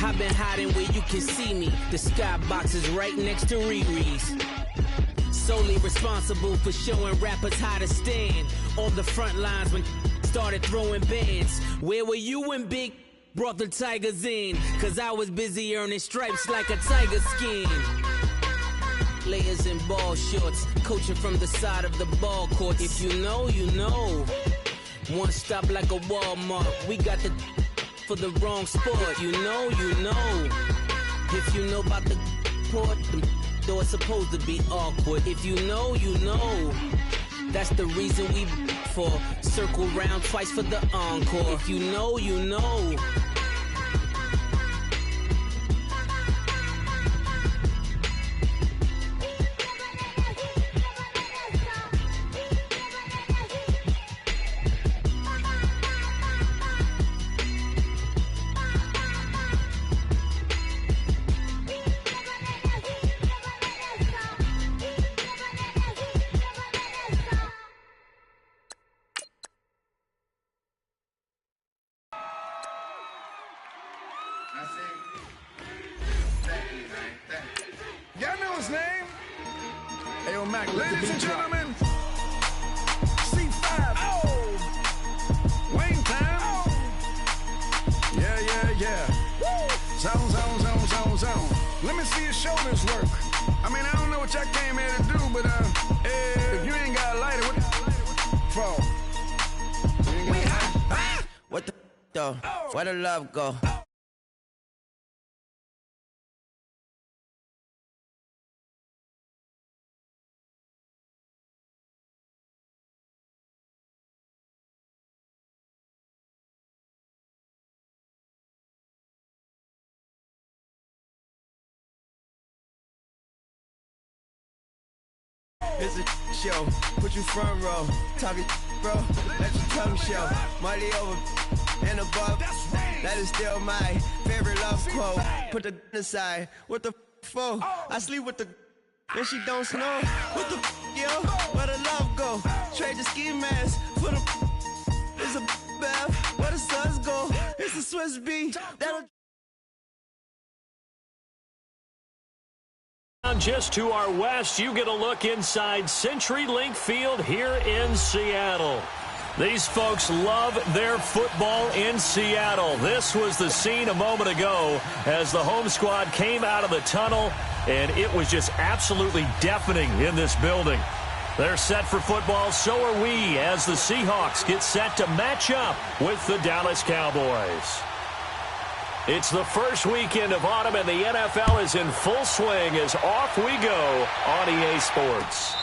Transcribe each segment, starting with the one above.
I've been hiding where you can see me. The skybox is right next to Riri's. Solely responsible for showing rappers how to stand on the front lines when started throwing bands. Where were you when Big brought the Tigers in? Cause I was busy earning stripes like a tiger skin. Layers and ball shorts, coaching from the side of the ball court. If you know, you know. One stop like a Walmart. We got the for the wrong sport. You know, you know. If you know about the port, the door is supposed to be awkward. If you know, you know. That's the reason we for circle round twice for the encore. If you know, you know. Y'all know his name? Ayo, Mac, ladies and gentlemen, C5. Oh! Wayne time. Oh! Yeah, yeah, yeah. Woo! Zone, zone, zone, zone, zone. Let me see your shoulders work. I mean, I don't know what y'all came here to do, but if you ain't got a lighter, what for? We hot. What the though? Where the love go? It's a show, put you front row, talking bro, let your tongue show, money over and above, that is still my favorite love quote, put the aside, what the for, I sleep with the and she don't snow, what the yo, where the love go, trade the ski mask, for the it's a bath, where the suns go, it's a Swiss beat, that'll just to our west, you get a look inside CenturyLink Field here in Seattle. These folks love their football in Seattle. This was the scene a moment ago as the home squad came out of the tunnel, and it was just absolutely deafening in this building. They're set for football, so are we, as the Seahawks get set to match up with the Dallas Cowboys. It's the first weekend of autumn, and the NFL is in full swing as off we go on EA Sports.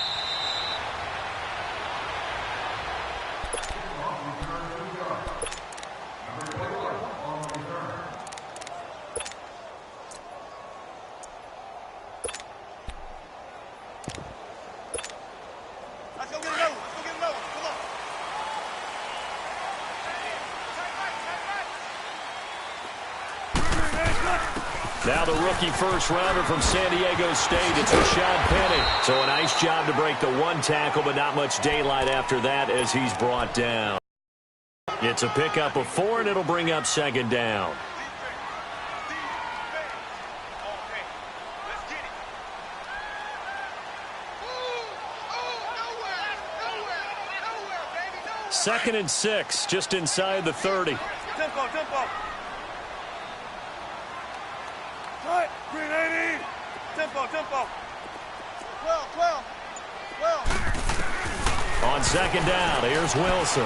Now the rookie first-rounder from San Diego State, it's Rashad Penny. So a nice job to break the one tackle, but not much daylight after that as he's brought down. It's a pickup of 4, and it'll bring up second down. Second and 6, just inside the 30. Tempo, tempo. Green 80. Tempo, tempo. 12. On second down, here's Wilson.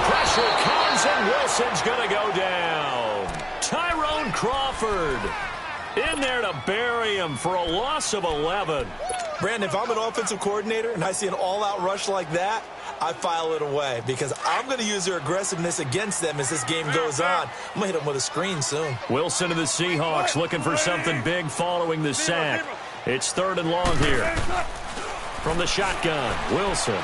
Pressure comes, and Wilson's going to go down. Tyrone Crawford in there to bury him for a loss of 11. Brandon, if I'm an offensive coordinator and I see an all-out rush like that, I file it away because I'm going to use their aggressiveness against them as this game goes on. I'm going to hit them with a screen soon. Wilson and the Seahawks looking for something big following the sack. It's 3rd and long here. From the shotgun, Wilson.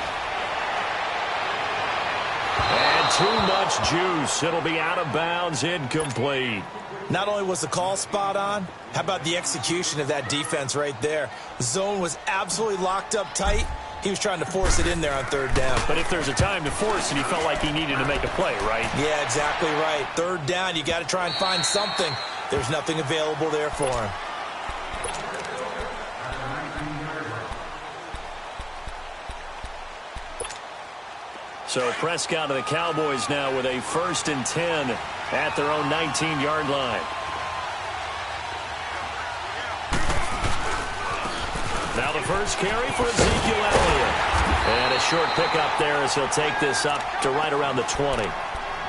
And too much juice. It'll be out of bounds, incomplete. Not only was the call spot on, how about the execution of that defense right there? The zone was absolutely locked up tight. He was trying to force it in there on third down. But if there's a time to force it, he felt like he needed to make a play, right? Yeah, exactly right. Third down, you got to try and find something. There's nothing available there for him. So Prescott and the Cowboys now with a 1st and 10 at their own 19-yard line. Now the first carry for Ezekiel Elliott. And a short pickup there as he'll take this up to right around the 20.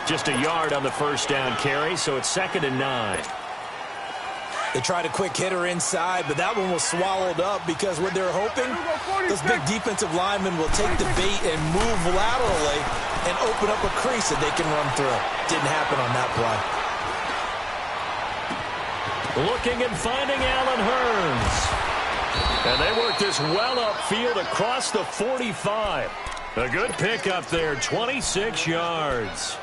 Just a yard on the first down carry, so it's 2nd and 9. They tried a quick hitter inside, but that one was swallowed up because what they're hoping, those big defensive linemen will take the bait and move laterally and open up a crease that they can run through. Didn't happen on that play. Looking and finding Allen Hurns. And they work this well upfield across the 45. A good pickup there, 26 yards.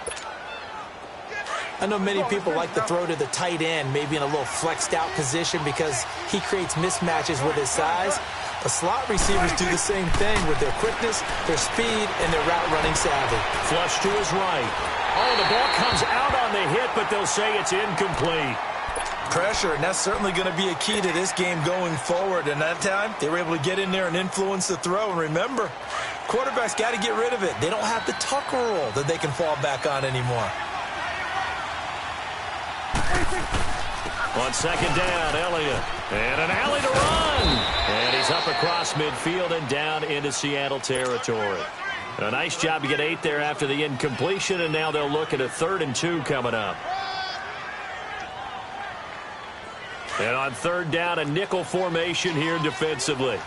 I know many people like to throw to the tight end, maybe in a little flexed out position because he creates mismatches with his size. But slot receivers do the same thing with their quickness, their speed, and their route running savvy. Flush to his right. Oh, the ball comes out on the hit, but they'll say it's incomplete. Pressure, and that's certainly going to be a key to this game going forward. And that time, they were able to get in there and influence the throw. And remember, quarterbacks got to get rid of it. They don't have the tuck rule that they can fall back on anymore. On 2nd down, Elliott. And an alley to run. And he's up across midfield and down into Seattle territory. A nice job to get 8 there after the incompletion, and now they'll look at a 3rd and 2 coming up. And on 3rd down, a nickel formation here defensively. Here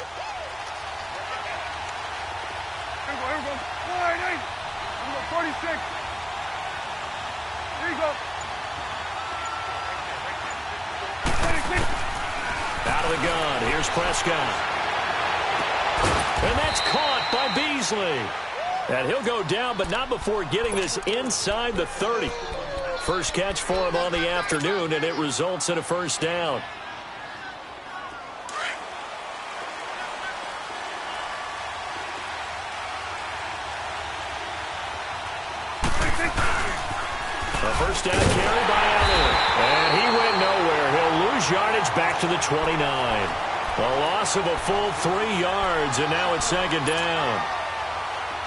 we go, here we go. 46. Here you go. Out of the gun, here's Prescott. And that's caught by Beasley. And he'll go down, but not before getting this inside the 30. First catch for him on the afternoon, and it results in a 1st down. A 1st down carry by Allen. And he went nowhere. He'll lose yardage back to the 29. A loss of a full 3 yards, and now it's 2nd down.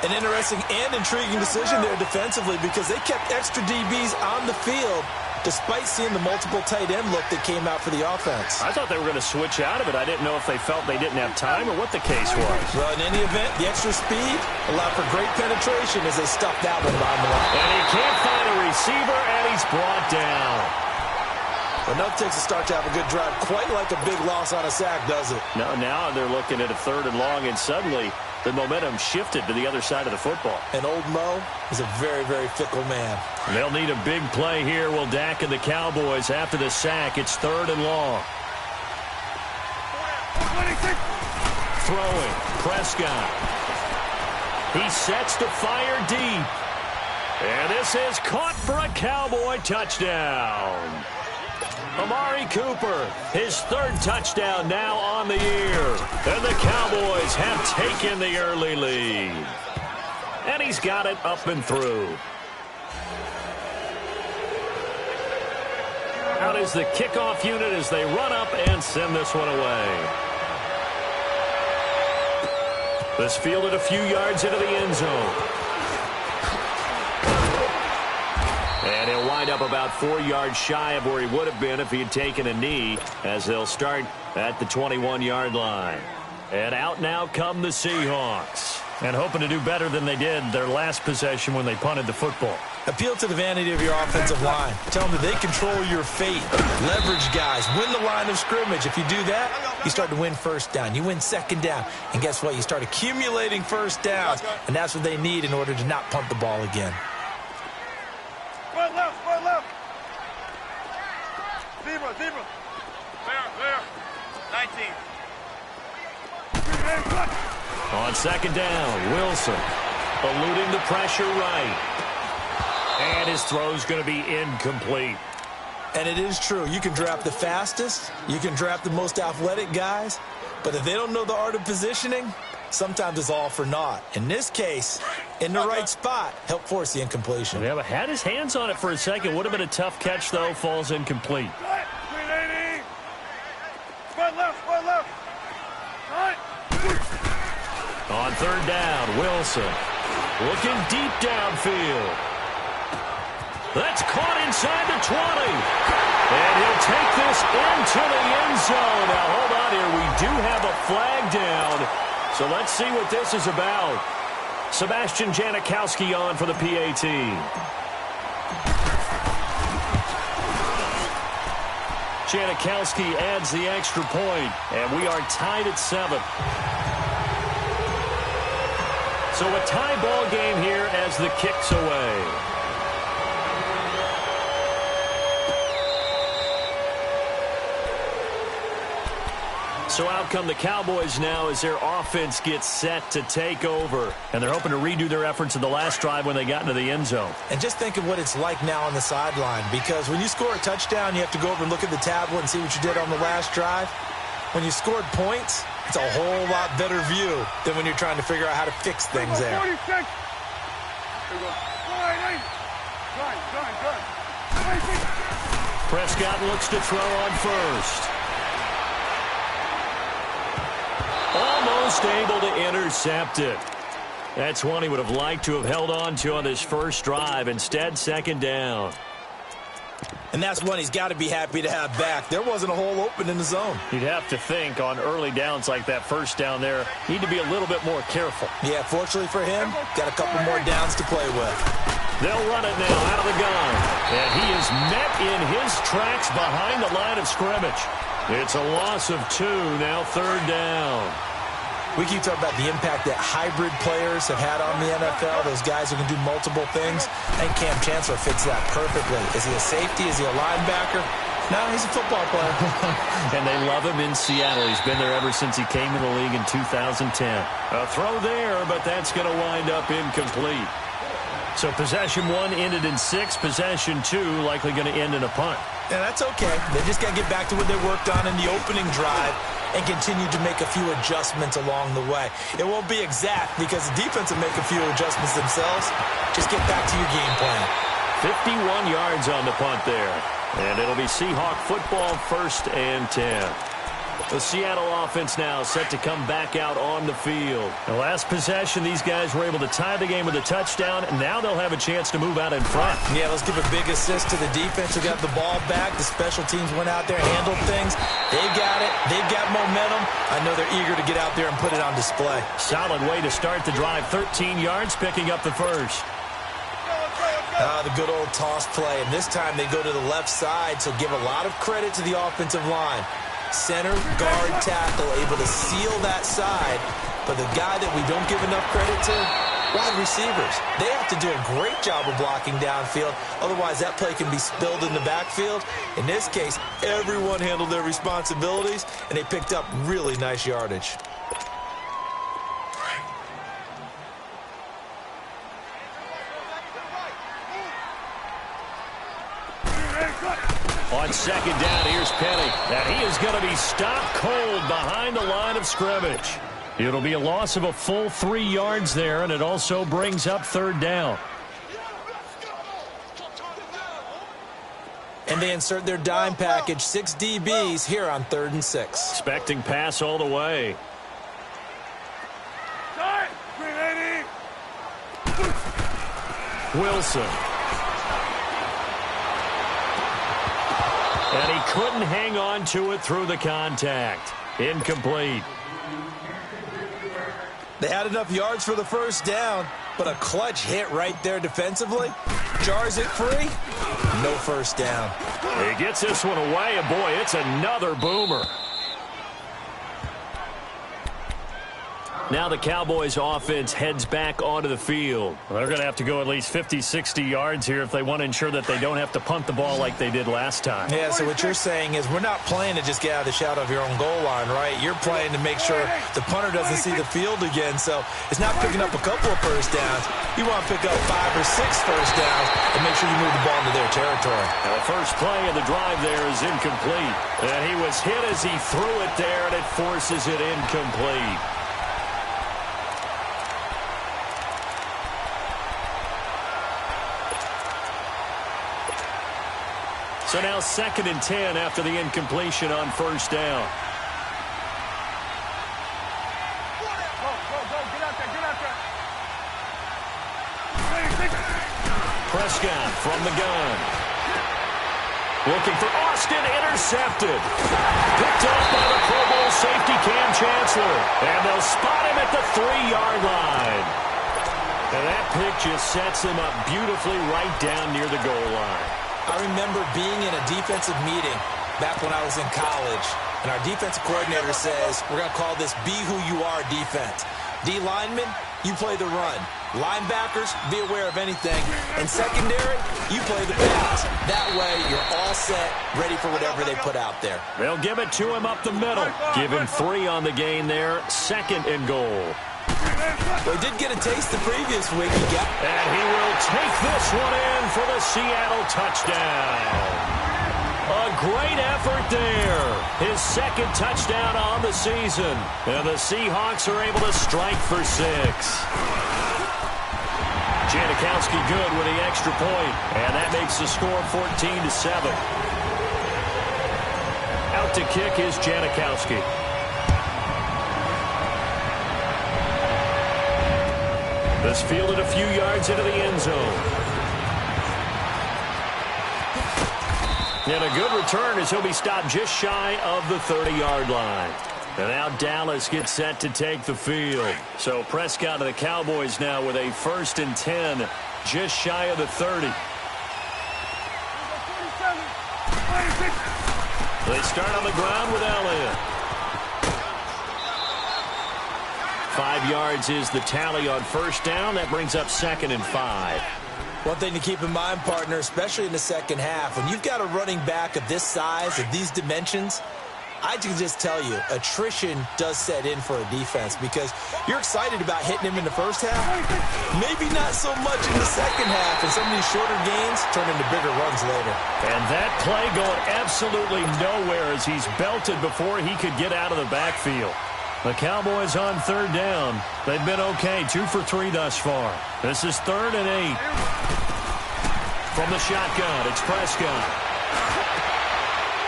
An interesting and intriguing decision there defensively because they kept extra DBs on the field despite seeing the multiple tight end look that came out for the offense. I thought they were going to switch out of it. I didn't know if they felt they didn't have time or what the case was. Well, in any event, the extra speed allowed for great penetration as they stuffed that one behind the line. And he can't find a receiver, and he's brought down. Enough takes a start to have a good drive. Quite like a big loss on a sack, does it? No, now they're looking at a 3rd and long, and suddenly the momentum shifted to the other side of the football. And old Mo is a very, very fickle man. They'll need a big play here. Will Dak and the Cowboys after the sack. It's 3rd and long. Throwing. Prescott. He sets to fire deep. And this is caught for a Cowboy touchdown. Amari Cooper, his 3rd touchdown now on the year. And the Cowboys have taken the early lead. And he's got it up and through. Out is the kickoff unit as they run up and send this one away. This fielded a few yards into the end zone. And he'll wind up about 4 yards shy of where he would have been if he had taken a knee, as they'll start at the 21-yard line. And out now come the Seahawks. And hoping to do better than they did their last possession when they punted the football. Appeal to the vanity of your offensive line. Tell them that they control your fate. Leverage guys. Win the line of scrimmage. If you do that, you start to win 1st down. You win 2nd down. And guess what? You start accumulating 1st downs. And that's what they need in order to not punt the ball again. Spread left, spread left. Zebra, zebra. Clear. 19. On 2nd down, Wilson eluding the pressure right. And his throw's going to be incomplete. And it is true. You can draft the fastest. You can draft the most athletic guys. But if they don't know the art of positioning, sometimes it's all for naught. In this case, in the right spot, helped force the incompletion. Yeah, but had his hands on it for a second. Would have been a tough catch, though. Falls incomplete. On third down, Wilson looking deep downfield. That's caught inside the 20. And he'll take this into the end zone. Now, hold on here. We do have a flag down. So let's see what this is about. Sebastian Janikowski on for the PAT. Janikowski adds the extra point, and we are tied at 7. So a tie ball game here as the kick's away. So out come the Cowboys now as their offense gets set to take over. And they're hoping to redo their efforts in the last drive when they got into the end zone. And just think of what it's like now on the sideline, because when you score a touchdown, you have to go over and look at the tablet and see what you did on the last drive. When you scored points, it's a whole lot better view than when you're trying to figure out how to fix things there. Prescott looks to throw on first. Almost able to intercept it. That's one he would have liked to have held on to on this first drive. Instead, second down. And that's one he's got to be happy to have back. There wasn't a hole open in the zone. You'd have to think on early downs like that first down there, need to be a little bit more careful. Yeah, fortunately for him, got a couple more downs to play with. They'll run it now out of the gun. And he is met in his tracks behind the line of scrimmage. It's a loss of 2, now third down. We keep talking about the impact that hybrid players have had on the NFL, those guys who can do multiple things. I think Cam Chancellor fits that perfectly. Is he a safety? Is he a linebacker? No, he's a football player. And they love him in Seattle. He's been there ever since he came in the league in 2010. A throw there, but that's going to wind up incomplete. So possession 1 ended in 6. Possession 2 likely going to end in a punt. Yeah, that's okay. They just got to get back to what they worked on in the opening drive and continue to make a few adjustments along the way. It won't be exact because the defense will make a few adjustments themselves. Just get back to your game plan. 51 yards on the punt there. And it'll be Seahawk football, 1st and 10. The Seattle offense now set to come back out on the field. The last possession, these guys were able to tie the game with a touchdown, and now they'll have a chance to move out in front. Yeah, let's give a big assist to the defense who got the ball back. The special teams went out there and handled things. They got it. They've got momentum. I know they're eager to get out there and put it on display. Solid way to start the drive. 13 yards, picking up the first. The good old toss play, and this time they go to the left side, so give a lot of credit to the offensive line. Center, guard, tackle, able to seal that side. But the guy that we don't give enough credit to, wide receivers. They have to do a great job of blocking downfield. Otherwise, that play can be spilled in the backfield. In this case, everyone handled their responsibilities, and they picked up really nice yardage. On second down, here's Penny. And he is going to be stopped cold behind the line of scrimmage. It'll be a loss of a full 3 yards there, and it also brings up third down. And they insert their dime package, 6 DBs here on 3rd and 6. Expecting pass all the way. Wilson. And he couldn't hang on to it through the contact. Incomplete. They had enough yards for the first down, but a clutch hit right there defensively. Jars it free. No first down. He gets this one away, and boy, it's another boomer. Now the Cowboys offense heads back onto the field. Well, they're going to have to go at least 50, 60 yards here if they want to ensure that they don't have to punt the ball like they did last time. Yeah, so what you're saying is we're not playing to just get out of the shadow of your own goal line, right? You're playing to make sure the punter doesn't see the field again. So it's not picking up a couple of first downs. You want to pick up 5 or 6 first downs and make sure you move the ball into their territory. Now the first play of the drive there is incomplete. And he was hit as he threw it there, and it forces it incomplete. So now 2nd and 10 after the incompletion on first down. Prescott from the gun. Looking for Austin, intercepted. Picked off by the Pro Bowl safety Cam Chancellor. And they'll spot him at the 3-yard line. And that pick just sets him up beautifully right down near the goal line. I remember being in a defensive meeting back when I was in college, and our defensive coordinator says, we're going to call this be who you are defense. D linemen, you play the run. Linebackers, be aware of anything. And secondary, you play the pass. That way, you're all set, ready for whatever they put out there. They'll give it to him up the middle. Give him 3 on the gain there. 2nd and goal. Well, he did get a taste the previous week. And he will take this one in for the Seattle touchdown. A great effort there. His 2nd touchdown on the season. And the Seahawks are able to strike for 6. Janikowski good with the extra point. And that makes the score 14-7. Out to kick is Janikowski. This fielded a few yards into the end zone. And a good return as he'll be stopped just shy of the 30-yard line. And now Dallas gets set to take the field. So Prescott of the Cowboys now with a 1st and 10 just shy of the 30. They start on the ground with Elliott. 5 yards is the tally on first down. That brings up 2nd and 5. One thing to keep in mind, partner, especially in the second half, when you've got a running back of this size, of these dimensions, I can just tell you, attrition does set in for a defense because you're excited about hitting him in the first half. Maybe not so much in the second half, and some of these shorter gains turn into bigger runs later. And that play going absolutely nowhere as he's belted before he could get out of the backfield. The Cowboys on 3rd down. They've been okay, 2 for 3 thus far. This is 3rd and 8. From the shotgun, it's Prescott.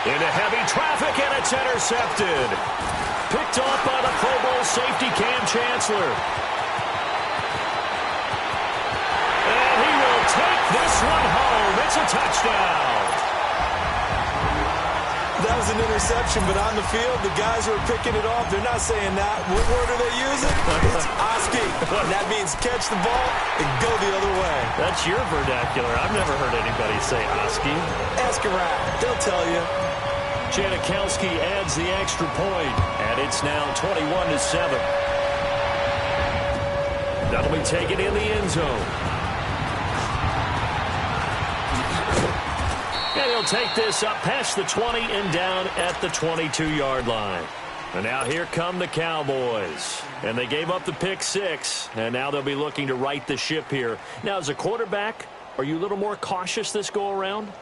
Into heavy traffic, and it's intercepted. Picked off by the Pro Bowl safety Cam Chancellor. And he will take this one home. It's a touchdown. That was an interception, but on the field, the guys who are picking it off, they're not saying that. What word are they using? It's Oski. That means catch the ball and go the other way. That's your vernacular. I've never heard anybody say Oski. Ask around. They'll tell you. Janikowski adds the extra point, and it's now 21-7. That'll be taken in the end zone. And he'll take this up past the 20 and down at the 22-yard line. And now here come the Cowboys. And they gave up the pick 6, and now they'll be looking to right the ship here. Now, as a quarterback, are you a little more cautious this go-around?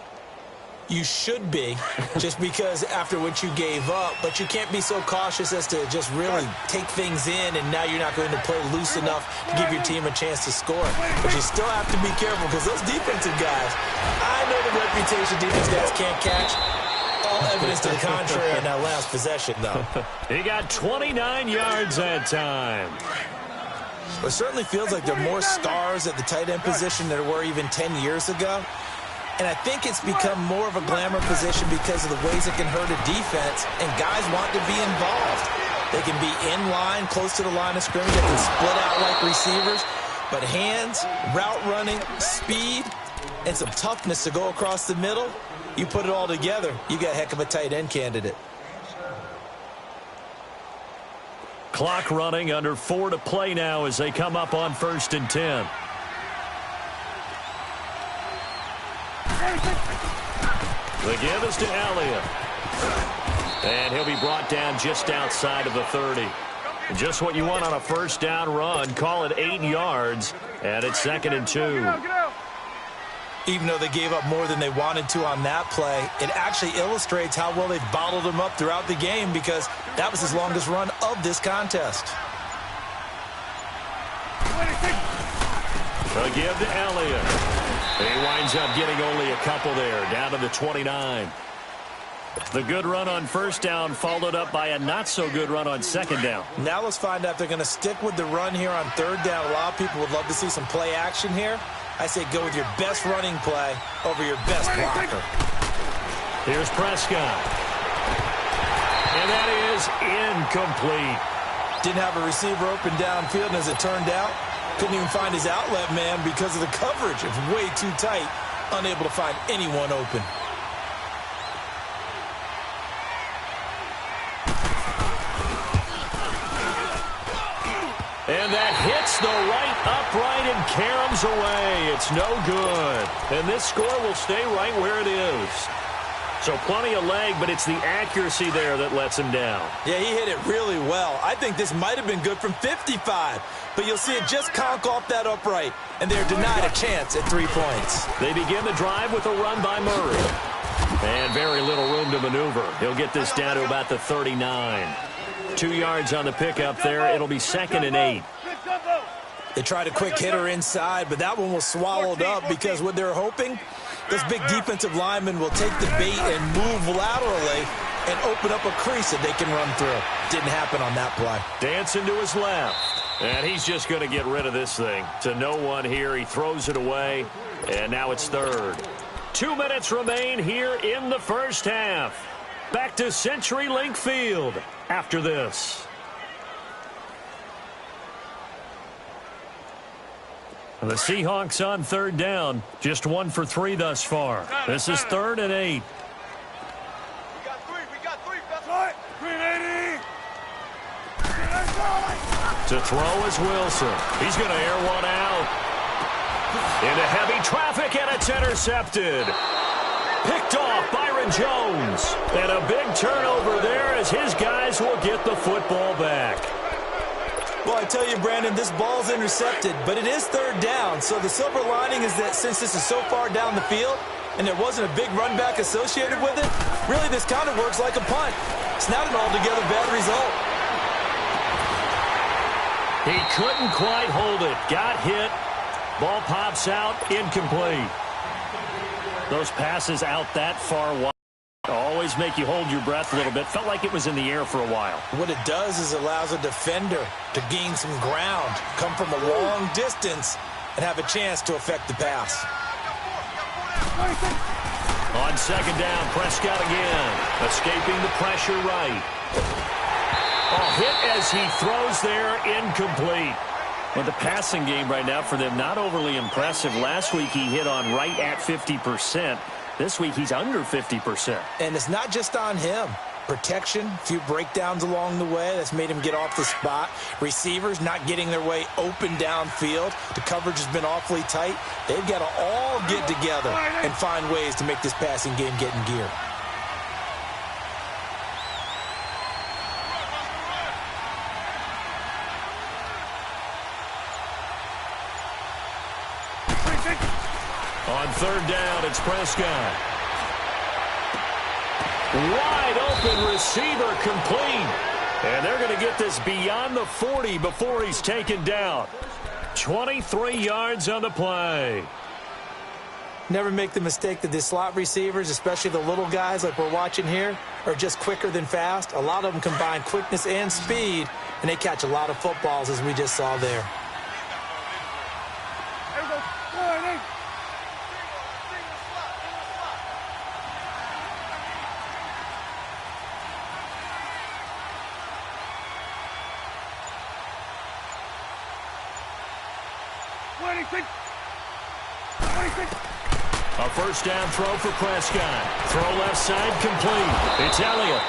You should be, just because after what you gave up, but you can't be so cautious as to just really take things in, and now you're not going to play loose enough to give your team a chance to score. But you still have to be careful because those defensive guys, I know the reputation defense guys can't catch. All evidence to the contrary in that last possession, though. He got 29 yards that time. It certainly feels like there are more stars at the tight end position than there were even 10 years ago. And I think it's become more of a glamour position because of the ways it can hurt a defense, and guys want to be involved. They can be in line, close to the line of scrimmage. They can split out like receivers. But hands, route running, speed, and some toughness to go across the middle, you put it all together, you got a heck of a tight end candidate. Clock running, under 4 to play now as they come up on 1st and 10. The give is to Elliott. And he'll be brought down just outside of the 30. Just what you want on a first down run. Call it 8 yards. And it's 2nd and 2. Even though they gave up more than they wanted to on that play, it actually illustrates how well they've bottled him up throughout the game because that was his longest run of this contest. The give to Elliott. He winds up getting only a couple there, down to the 29. The good run on first down followed up by a not-so-good run on second down. Now let's find out if they're going to stick with the run here on third down. A lot of people would love to see some play action here. I say go with your best running play over your best blocker. Here's Prescott. And that is incomplete. Didn't have a receiver open downfield, and as it turned out, couldn't even find his outlet man because of the coverage. It was way too tight, unable to find anyone open. And that hits the right upright and caroms away. It's no good. And this score will stay right where it is. So plenty of leg, but it's the accuracy there that lets him down. Yeah, he hit it really well. I think this might have been good from 55. But you'll see it just conk off that upright. And they're denied a chance at 3 points. They begin the drive with a run by Murray. And very little room to maneuver. He'll get this down to about the 39. 2 yards on the pickup there. It'll be 2nd and 8. They tried a quick hitter inside, but that one was swallowed up because what they're hoping, those big defensive linemen will take the bait and move laterally and open up a crease that they can run through. Didn't happen on that play. Dancing to his left. And he's just going to get rid of this thing. To no one here. He throws it away. And now it's 3rd. 2 minutes remain here in the first half. Back to CenturyLink Field after this. The Seahawks on 3rd down. Just 1 for 3 thus far. This is 3rd and 8. We got three. That's right. 380. To throw is Wilson. He's going to air one out. Into heavy traffic, and it's intercepted. Picked off Byron Jones. And a big turnover there as his guys will get the football back. Well, I tell you, Brandon, this ball's intercepted, but it is 3rd down. So the silver lining is that since this is so far down the field and there wasn't a big run back associated with it, really this kind of works like a punt. It's not an altogether bad result. He couldn't quite hold it. Got hit. Ball pops out. Incomplete. Those passes out that far wide always make you hold your breath a little bit. Felt like it was in the air for a while. What it does is allows a defender to gain some ground, come from a long distance, and have a chance to affect the pass. On 2nd down, Prescott again. Escaping the pressure right. Hit as he throws there, incomplete. Well, the passing game right now for them, not overly impressive. Last week he hit on right at 50%. This week he's under 50%. And it's not just on him. Protection, a few breakdowns along the way. That's made him get off the spot. Receivers not getting their way open downfield. The coverage has been awfully tight. They've got to all get together and find ways to make this passing game get in gear. On 3rd down, it's Prescott. Wide open receiver complete. And they're going to get this beyond the 40 before he's taken down. 23 yards on the play. Never make the mistake that the slot receivers, especially the little guys like we're watching here, are just quicker than fast. A lot of them combine quickness and speed, and they catch a lot of footballs as we just saw there. A first down throw for Prescott. Throw left side complete. It's Elliott.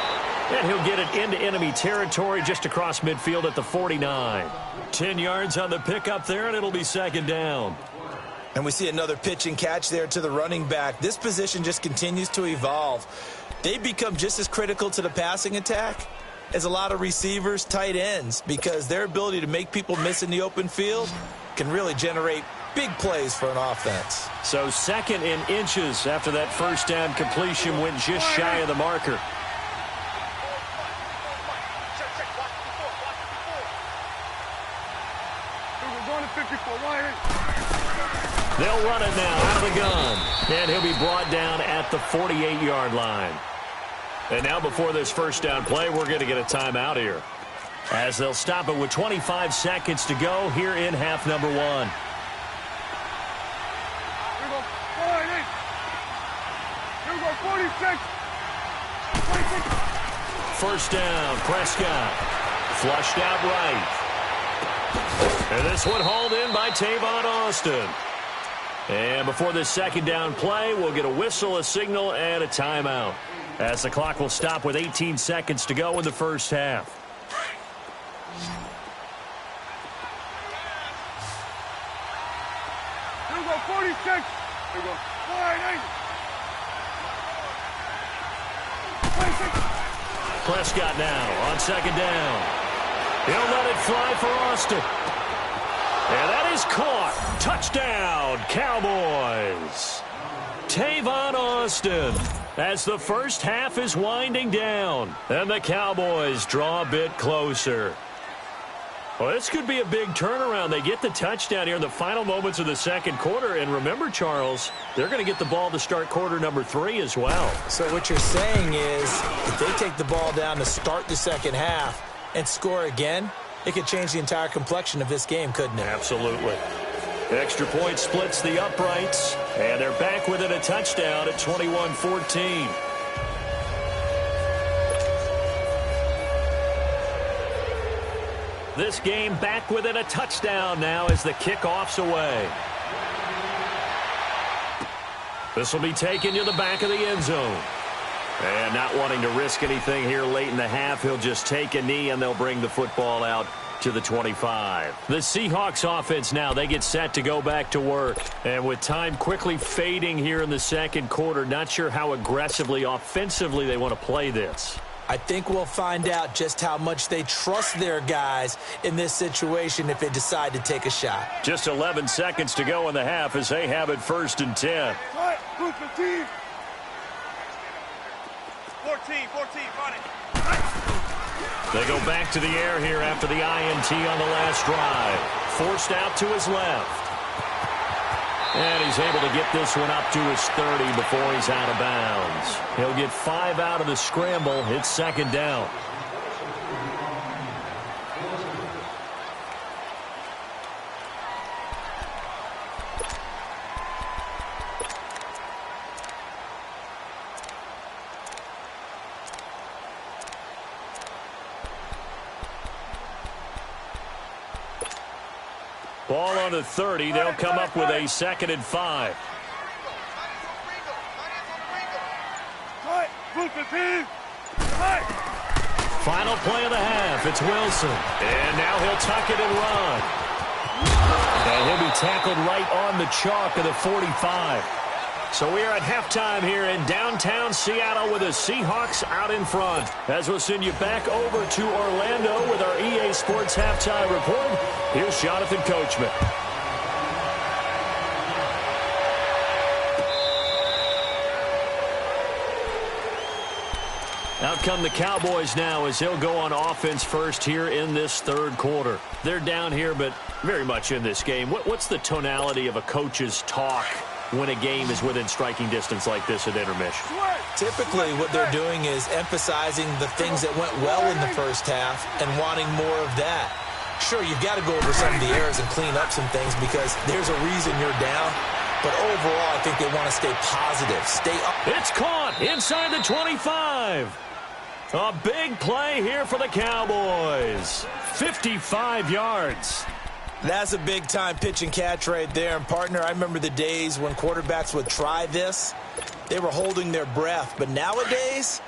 And he'll get it into enemy territory just across midfield at the 49. 10 yards on the pickup there, and it'll be 2nd down. And we see another pitch and catch there to the running back. This position just continues to evolve. They become just as critical to the passing attack as a lot of receivers, tight ends, because their ability to make people miss in the open field can really generate big plays for an offense. So 2nd in inches after that first down completion went just shy of the marker. They'll run it now out of the gun. And he'll be brought down at the 48-yard line. And now before this first down play, we're going to get a timeout here, as they'll stop it with 25 seconds to go here in half number 1. Here we go. 46. 26. First down, Prescott. Flushed out right. And this one hauled in by Tavon Austin. And before this second down play, we'll get a whistle, a signal, and a timeout, as the clock will stop with 18 seconds to go in the first half. Here we go. 46. Here we go. 48. 26. Prescott now on second down. He'll let it fly for Austin. And that is caught. Touchdown, Cowboys. Tavon Austin, as the first half is winding down, and the Cowboys draw a bit closer. Well, this could be a big turnaround. They get the touchdown here in the final moments of the second quarter. And remember, Charles, they're going to get the ball to start quarter number 3 as well. So what you're saying is, if they take the ball down to start the second half and score again, it could change the entire complexion of this game, couldn't it? Absolutely. Extra point splits the uprights, and they're back within a touchdown at 21-14. This game back within a touchdown now as the kickoff's away. This will be taken to the back of the end zone. And not wanting to risk anything here late in the half, he'll just take a knee and they'll bring the football out to the 25. The Seahawks offense now, they get set to go back to work. And with time quickly fading here in the second quarter, not sure how aggressively, offensively they want to play this. I think we'll find out just how much they trust their guys in this situation if they decide to take a shot. Just 11 seconds to go in the half as they have it first and 10. 14, 14, run it. They go back to the air here after the INT on the last drive. Forced out to his left. And he's able to get this one up to his 30 before he's out of bounds. He'll get 5 out of the scramble. It's second down. Ball on the 30. They'll come up with a 2nd and 5. Final play of the half. It's Wilson. And now he'll tuck it and run. And he'll be tackled right on the chalk of the 45. So we are at halftime here in downtown Seattle with the Seahawks out in front. As we'll send you back over to Orlando with our EA Sports Halftime Report, here's Jonathan Coachman. Out come the Cowboys now as they'll go on offense first here in this third quarter. They're down here, but very much in this game. What's the tonality of a coach's talk when a game is within striking distance like this at intermission? Typically, what they're doing is emphasizing the things that went well in the first half and wanting more of that. Sure, you've got to go over some of the errors and clean up some things because there's a reason you're down. But overall, I think they want to stay positive, stay up. It's caught inside the 25. A big play here for the Cowboys. 55 yards. That's a big-time pitch and catch right there. And, partner, I remember the days when quarterbacks would try this. They were holding their breath. But nowadays,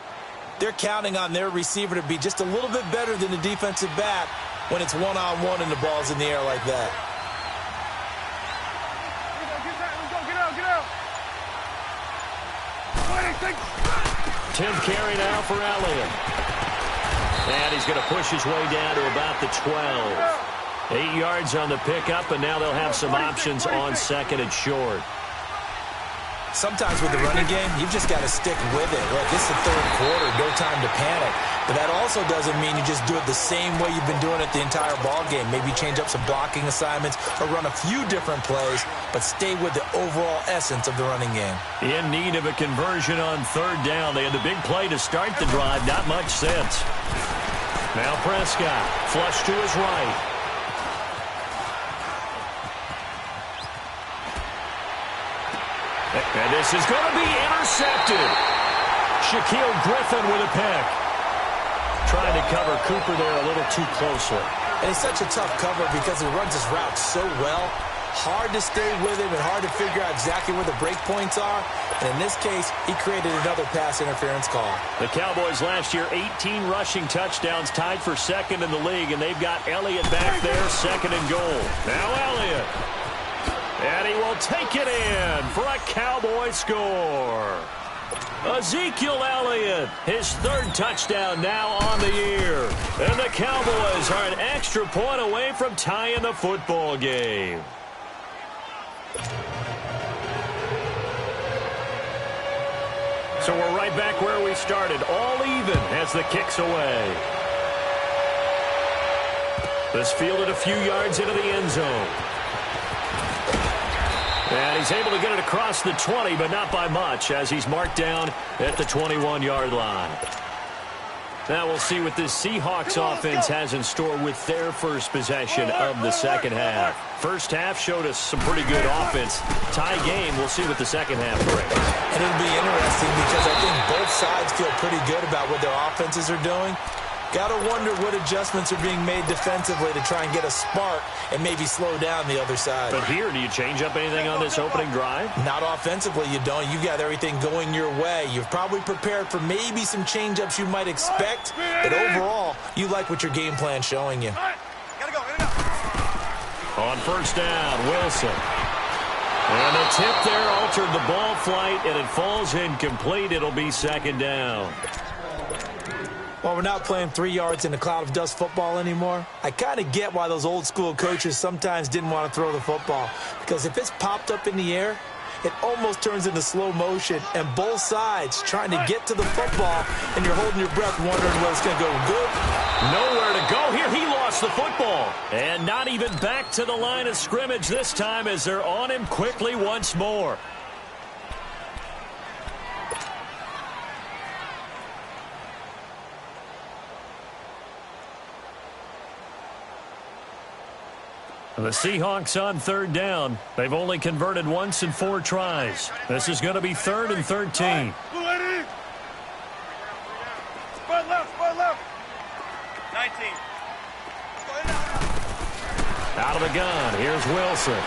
they're counting on their receiver to be just a little bit better than the defensive back when it's one-on-one and the ball's in the air like that. Get out. 10th carry now for Elliott. And he's going to push his way down to about the 12. 8 yards on the pickup, and now they'll have some options on second and short. Sometimes with the running game, you've just got to stick with it. Look, this is the third quarter, no time to panic. But that also doesn't mean you just do it the same way you've been doing it the entire ball game. Maybe change up some blocking assignments or run a few different plays, but stay with the overall essence of the running game. In need of a conversion on third down. They had the big play to start the drive. Not much sense. Now Prescott, flush to his right. And this is going to be intercepted. Shaquille Griffin with a pick. Trying to cover Cooper there a little too closely. And it's such a tough cover because he runs his route so well. Hard to stay with him and hard to figure out exactly where the break points are. And in this case, he created another pass interference call. The Cowboys last year, 18 rushing touchdowns, tied for second in the league. And they've got Elliott back there, second and goal. Now Elliott. And he will take it in for a Cowboy score. Ezekiel Elliott, his third touchdown now on the year. And the Cowboys are an extra point away from tying the football game. So we're right back where we started, all even as the kick's away. This fielded a few yards into the end zone. And he's able to get it across the 20, but not by much, as he's marked down at the 21-yard line. Now we'll see what this Seahawks offense has in store with their first possession of the second half. First half showed us some pretty good offense. Tie game, we'll see what the second half brings. And it'll be interesting because I think both sides feel pretty good about what their offenses are doing. Got to wonder what adjustments are being made defensively to try and get a spark and maybe slow down the other side. But here, do you change up anything on this opening drive? Not offensively, you don't. You've got everything going your way. You've probably prepared for maybe some change-ups you might expect, but overall, you like what your game plan's showing you. On first down, Wilson. And the tip there altered the ball flight, and it falls incomplete. It'll be second down. While we're not playing 3 yards in a cloud of dust football anymore, I kind of get why those old school coaches sometimes didn't want to throw the football. Because if it's popped up in the air, it almost turns into slow motion, and both sides trying to get to the football, and you're holding your breath wondering whether it's going to go good. Nowhere to go here. He lost the football. And not even back to the line of scrimmage this time as they're on him quickly once more. The Seahawks on third down. They've only converted once in 4 tries. This is going to be 3rd and 13. Spot left. 19. Out of the gun. Here's Wilson.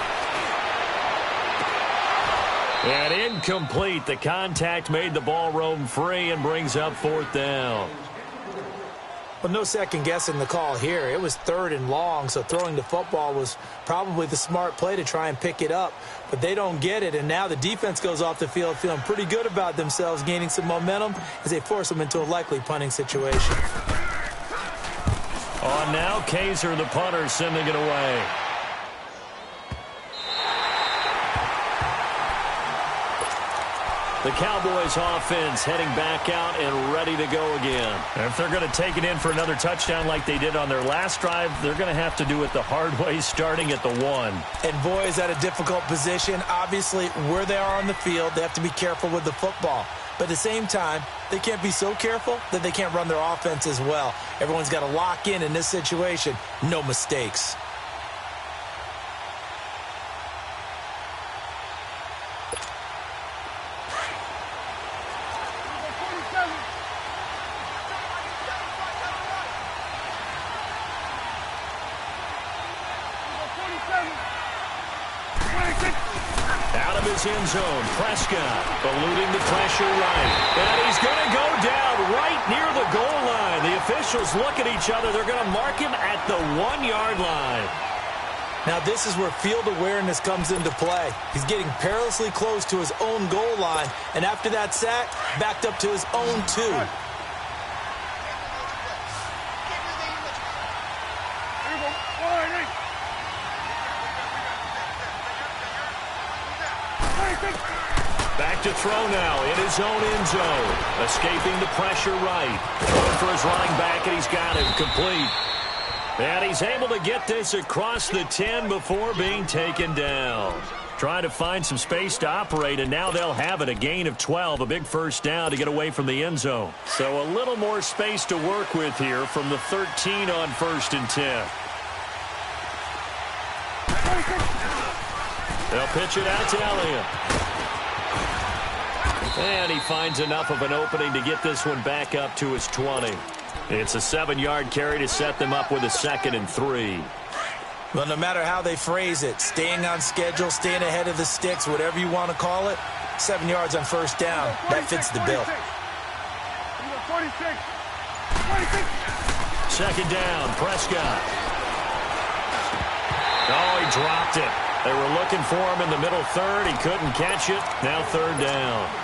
And incomplete. The contact made the ball roam free and brings up 4th down. Well, no second guessing the call here. It was 3rd and long, so throwing the football was probably the smart play to try and pick it up. But they don't get it, and now the defense goes off the field feeling pretty good about themselves, gaining some momentum as they force them into a likely punting situation. On now, Kaiser, the punter, sending it away. The Cowboys offense heading back out and ready to go again. And if they're going to take it in for another touchdown like they did on their last drive, they're going to have to do it the hard way, starting at the 1. And boy, is that a difficult position. Obviously, where they are on the field, they have to be careful with the football. But at the same time, they can't be so careful that they can't run their offense as well. Everyone's got to lock in this situation. No mistakes. Out of his end zone, Prescott eluding the pressure right. And he's going to go down right near the goal line. The officials look at each other. They're going to mark him at the 1-yard line. Now this is where field awareness comes into play. He's getting perilously close to his own goal line. And after that sack, backed up to his own 2. Back to throw now in his own end zone. Escaping the pressure right. Going for his running back, and he's got it complete. And he's able to get this across the 10 before being taken down. Trying to find some space to operate, and now they'll have it. A gain of 12, a big first down to get away from the end zone. So a little more space to work with here from the 13 on 1st and 10. They'll pitch it out to Elliott. And he finds enough of an opening to get this one back up to his 20. It's a 7-yard carry to set them up with a 2nd and 3. Well, no matter how they phrase it, staying on schedule, staying ahead of the sticks, whatever you want to call it, 7 yards on 1st down, that fits the bill. 2nd down, Prescott. Oh, he dropped it. They were looking for him in the middle third. He couldn't catch it. Now 3rd down.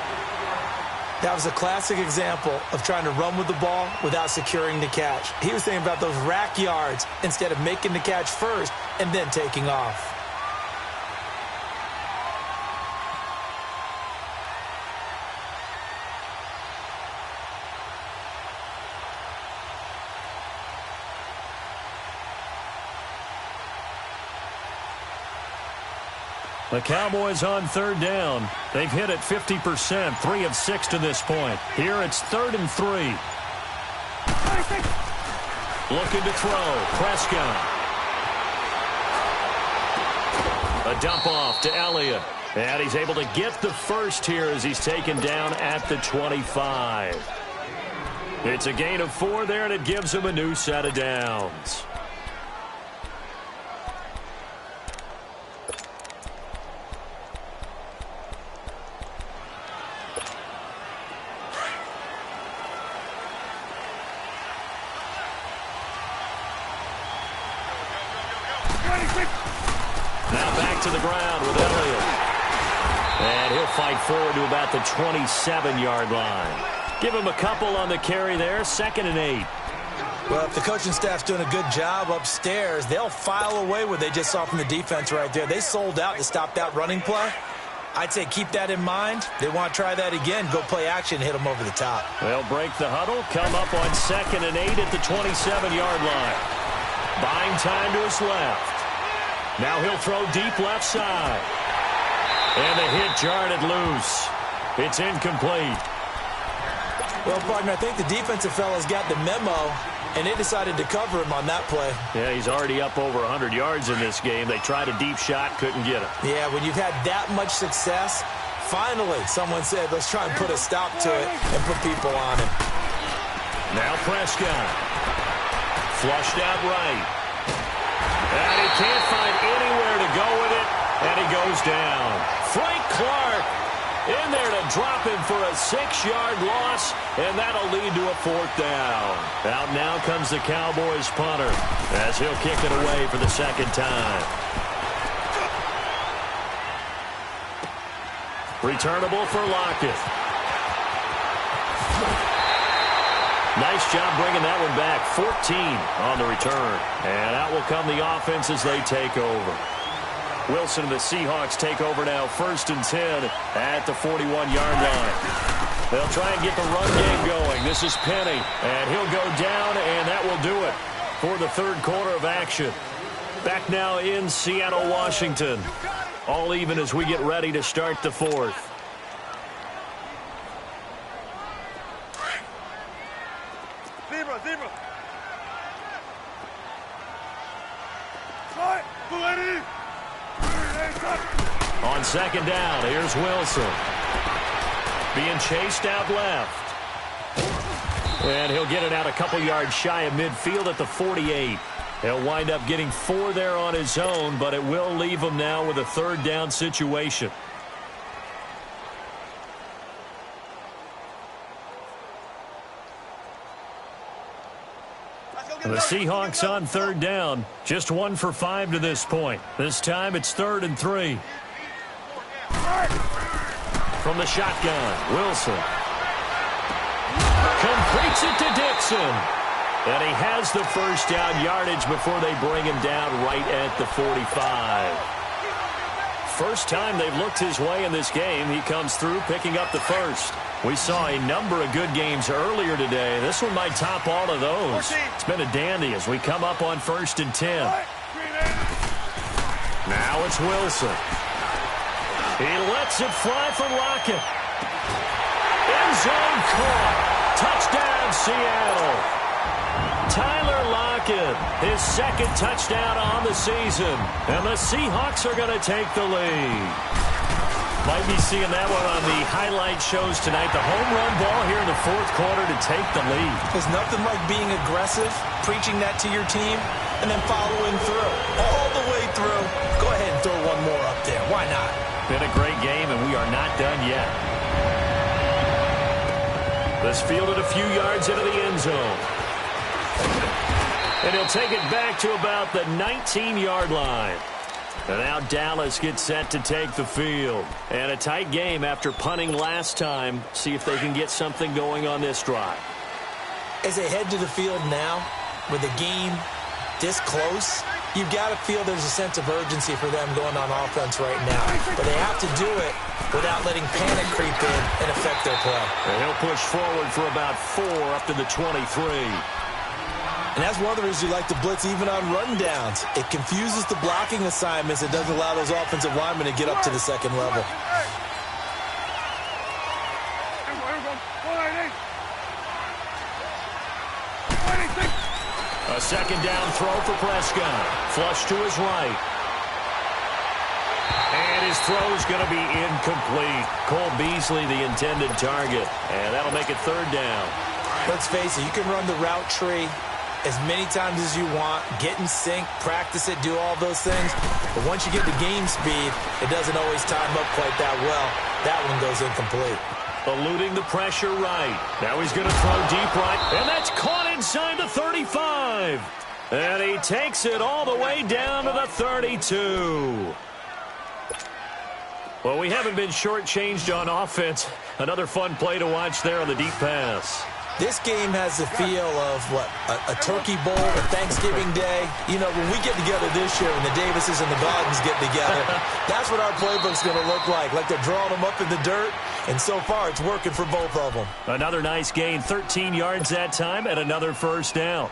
That was a classic example of trying to run with the ball without securing the catch. He was thinking about those rack yards instead of making the catch first and then taking off. The Cowboys on 3rd down. They've hit it 50%, 3 of 6 to this point. Here it's 3rd and 3. Looking to throw. Prescott. A dump off to Elliott. And he's able to get the first here as he's taken down at the 25. It's a gain of 4 there, and it gives him a new set of downs. Now back to the ground with Elliott. And he'll fight forward to about the 27-yard line. Give him a couple on the carry there, 2nd and 8. Well, if the coaching staff's doing a good job upstairs, they'll file away what they just saw from the defense right there. They sold out to stop that running play. I'd say keep that in mind. They want to try that again, go play action, hit them over the top. They'll break the huddle, come up on 2nd and 8 at the 27-yard line. Buying time to his left. Now he'll throw deep left side. And the hit jarred it loose. It's incomplete. Well, partner, I think the defensive fellas got the memo, and they decided to cover him on that play. Yeah, he's already up over 100 yards in this game. They tried a deep shot, couldn't get it. Yeah, when you've had that much success, finally someone said, let's try and put a stop to it and put people on him. Now Prescott. Flushed out right. And he can't find anywhere to go with it, and he goes down. Frank Clark in there to drop him for a 6-yard loss, and that'll lead to a 4th down. Out now comes the Cowboys punter as he'll kick it away for the 2nd time. Returnable for Lockett. Nice job bringing that one back. 14 on the return. And out will come the offense as they take over. Wilson and the Seahawks take over now, 1st and 10 at the 41-yard line. They'll try and get the run game going. This is Penny, and he'll go down, and that will do it for the 3rd quarter of action. Back now in Seattle, Washington. All even as we get ready to start the 4th. Zebra. On 2nd down, here's Wilson. Being chased out left. And he'll get it out a couple yards shy of midfield at the 48. He'll wind up getting 4 there on his own, but it will leave him now with a 3rd down situation. The Seahawks on 3rd down. Just 1 for 5 to this point. This time it's 3rd and 3. From the shotgun, Wilson. Completes it to Dixon. And he has the first down yardage before they bring him down right at the 45. first time they've looked his way in this game. He comes through picking up the first. We saw a number of good games earlier today. This one might top all of those. It's been a dandy as we come up on 1st and 10. Now it's Wilson. He lets it fly for Lockett. End zone caught. Touchdown, Seattle. Tyler Lockett, his second touchdown on the season. And the Seahawks are going to take the lead. Might be seeing that one on the highlight shows tonight. The home run ball here in the fourth quarter to take the lead. There's nothing like being aggressive, preaching that to your team, and then following through. All the way through. Go ahead and throw one more up there. Why not? Been a great game, and we are not done yet. This fielded a few yards into the end zone. And he'll take it back to about the 19-yard line. And now Dallas gets set to take the field. And a tight game after punting last time. See if they can get something going on this drive. As they head to the field now, with the game this close, you've got to feel there's a sense of urgency for them going on offense right now. But they have to do it without letting panic creep in and affect their play. And he'll push forward for about 4 up to the 23. And that's one of the reasons you like to blitz even on rundowns. It confuses the blocking assignments. It doesn't allow those offensive linemen to get up to the second level. A second down throw for Prescott. Flush to his right. And his throw is going to be incomplete. Cole Beasley, the intended target. And that'll make it 3rd down. Let's face it, you can run the route tree as many times as you want, get in sync, practice it, do all those things. But once you get to game speed, it doesn't always time up quite that well. That one goes incomplete. Eluding the pressure right. Now he's going to throw deep right. And that's caught inside the 35. And he takes it all the way down to the 32. Well, we haven't been shortchanged on offense. Another fun play to watch there on the deep pass. This game has the feel of, a turkey bowl, a Thanksgiving day. You know, when we get together this year and the Davises and the Gardens get together, that's what our playbook's going to look like they're drawing them up in the dirt, and so far it's working for both of them. Another nice gain, 13 yards that time, and another first down.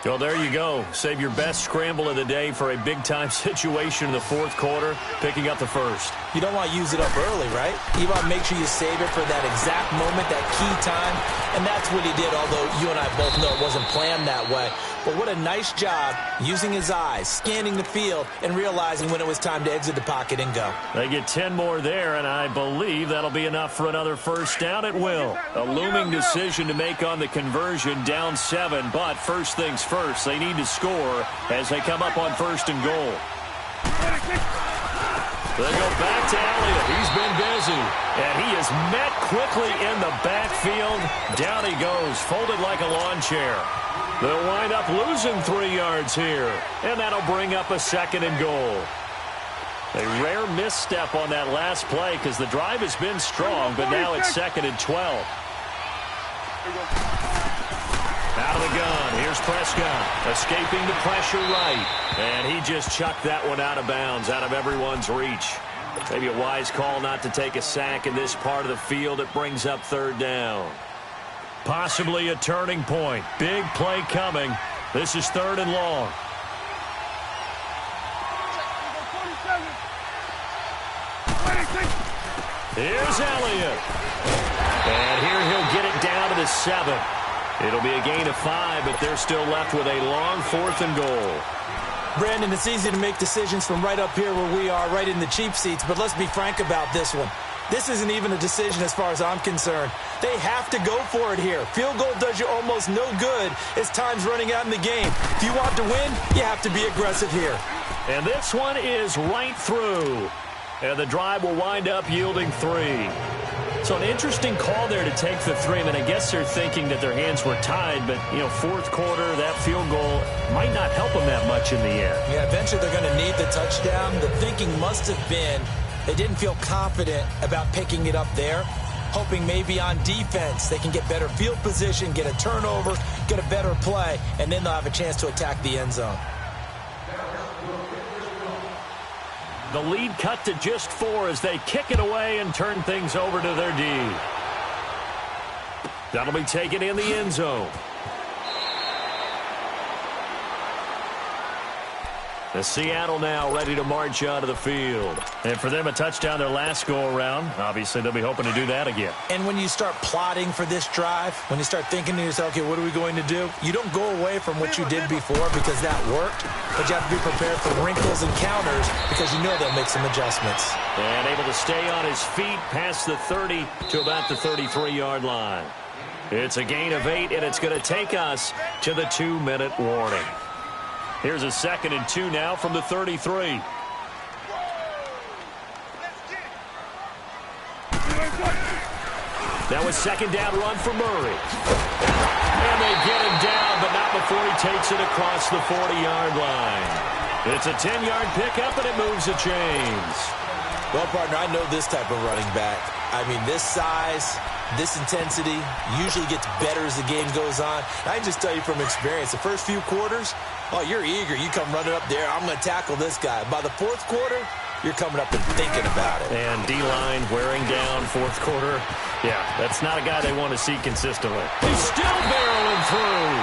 Well, there you go. Save your best scramble of the day for a big-time situation in the fourth quarter, picking up the first. You don't want to use it up early, right? You want to make sure you save it for that exact moment, that key time, and that's what he did, although you and I both know it wasn't planned that way. But what a nice job using his eyes, scanning the field, and realizing when it was time to exit the pocket and go. They get 10 more there, and I believe that'll be enough for another first down. It will. A looming decision to make on the conversion, down 7, but first things first, they need to score as they come up on 1st and goal. They go back to Elliott. He's been busy, and he is met quickly in the backfield. Down he goes, folded like a lawn chair. They'll wind up losing 3 yards here, and that'll bring up a 2nd and goal. A rare misstep on that last play because the drive has been strong, but now it's 2nd and 12. Out of the gun, here's Prescott, escaping the pressure right, and he just chucked that one out of bounds, out of everyone's reach. Maybe a wise call not to take a sack in this part of the field. It brings up 3rd down. Possibly a turning point. Big play coming. This is 3rd and long. Here's Elliott. And here he'll get it down to the 7. It'll be a gain of 5, but they're still left with a long 4th and goal. Brandon, it's easy to make decisions from right up here where we are, right in the cheap seats, but let's be frank about this one. This isn't even a decision as far as I'm concerned. They have to go for it here. Field goal does you almost no good as time's running out in the game. If you want to win, you have to be aggressive here. And this one is right through. And the drive will wind up yielding 3. So an interesting call there to take the 3. I mean, I guess they're thinking that their hands were tied, but, you know, fourth quarter, that field goal might not help them that much in the end. Yeah, eventually they're going to need the touchdown. The thinking must have been they didn't feel confident about picking it up there, hoping maybe on defense they can get better field position, get a turnover, get a better play, and then they'll have a chance to attack the end zone. The lead cut to just 4 as they kick it away and turn things over to their D. That'll be taken in the end zone. The Seattle now ready to march onto the field. And for them, a touchdown their last go-around. Obviously, they'll be hoping to do that again. And when you start plotting for this drive, when you start thinking to yourself, okay, what are we going to do? You don't go away from what you did before because that worked, but you have to be prepared for wrinkles and counters because you know they'll make some adjustments. And able to stay on his feet past the 30 to about the 33-yard line. It's a gain of 8, and it's going to take us to the 2-minute warning. Here's a 2nd and 2 now from the 33. Now a 2nd down run for Murray. And they get him down, but not before he takes it across the 40-yard line. It's a 10-yard pickup, and it moves the chains. Well, partner, I know this type of running back. I mean, this size, this intensity usually gets better as the game goes on. And I can just tell you from experience, the first few quarters, oh, you're eager. You come running up there. I'm going to tackle this guy. By the 4th quarter, you're coming up and thinking about it. And D-line wearing down 4th quarter. Yeah, that's not a guy they want to see consistently. He's still barreling through.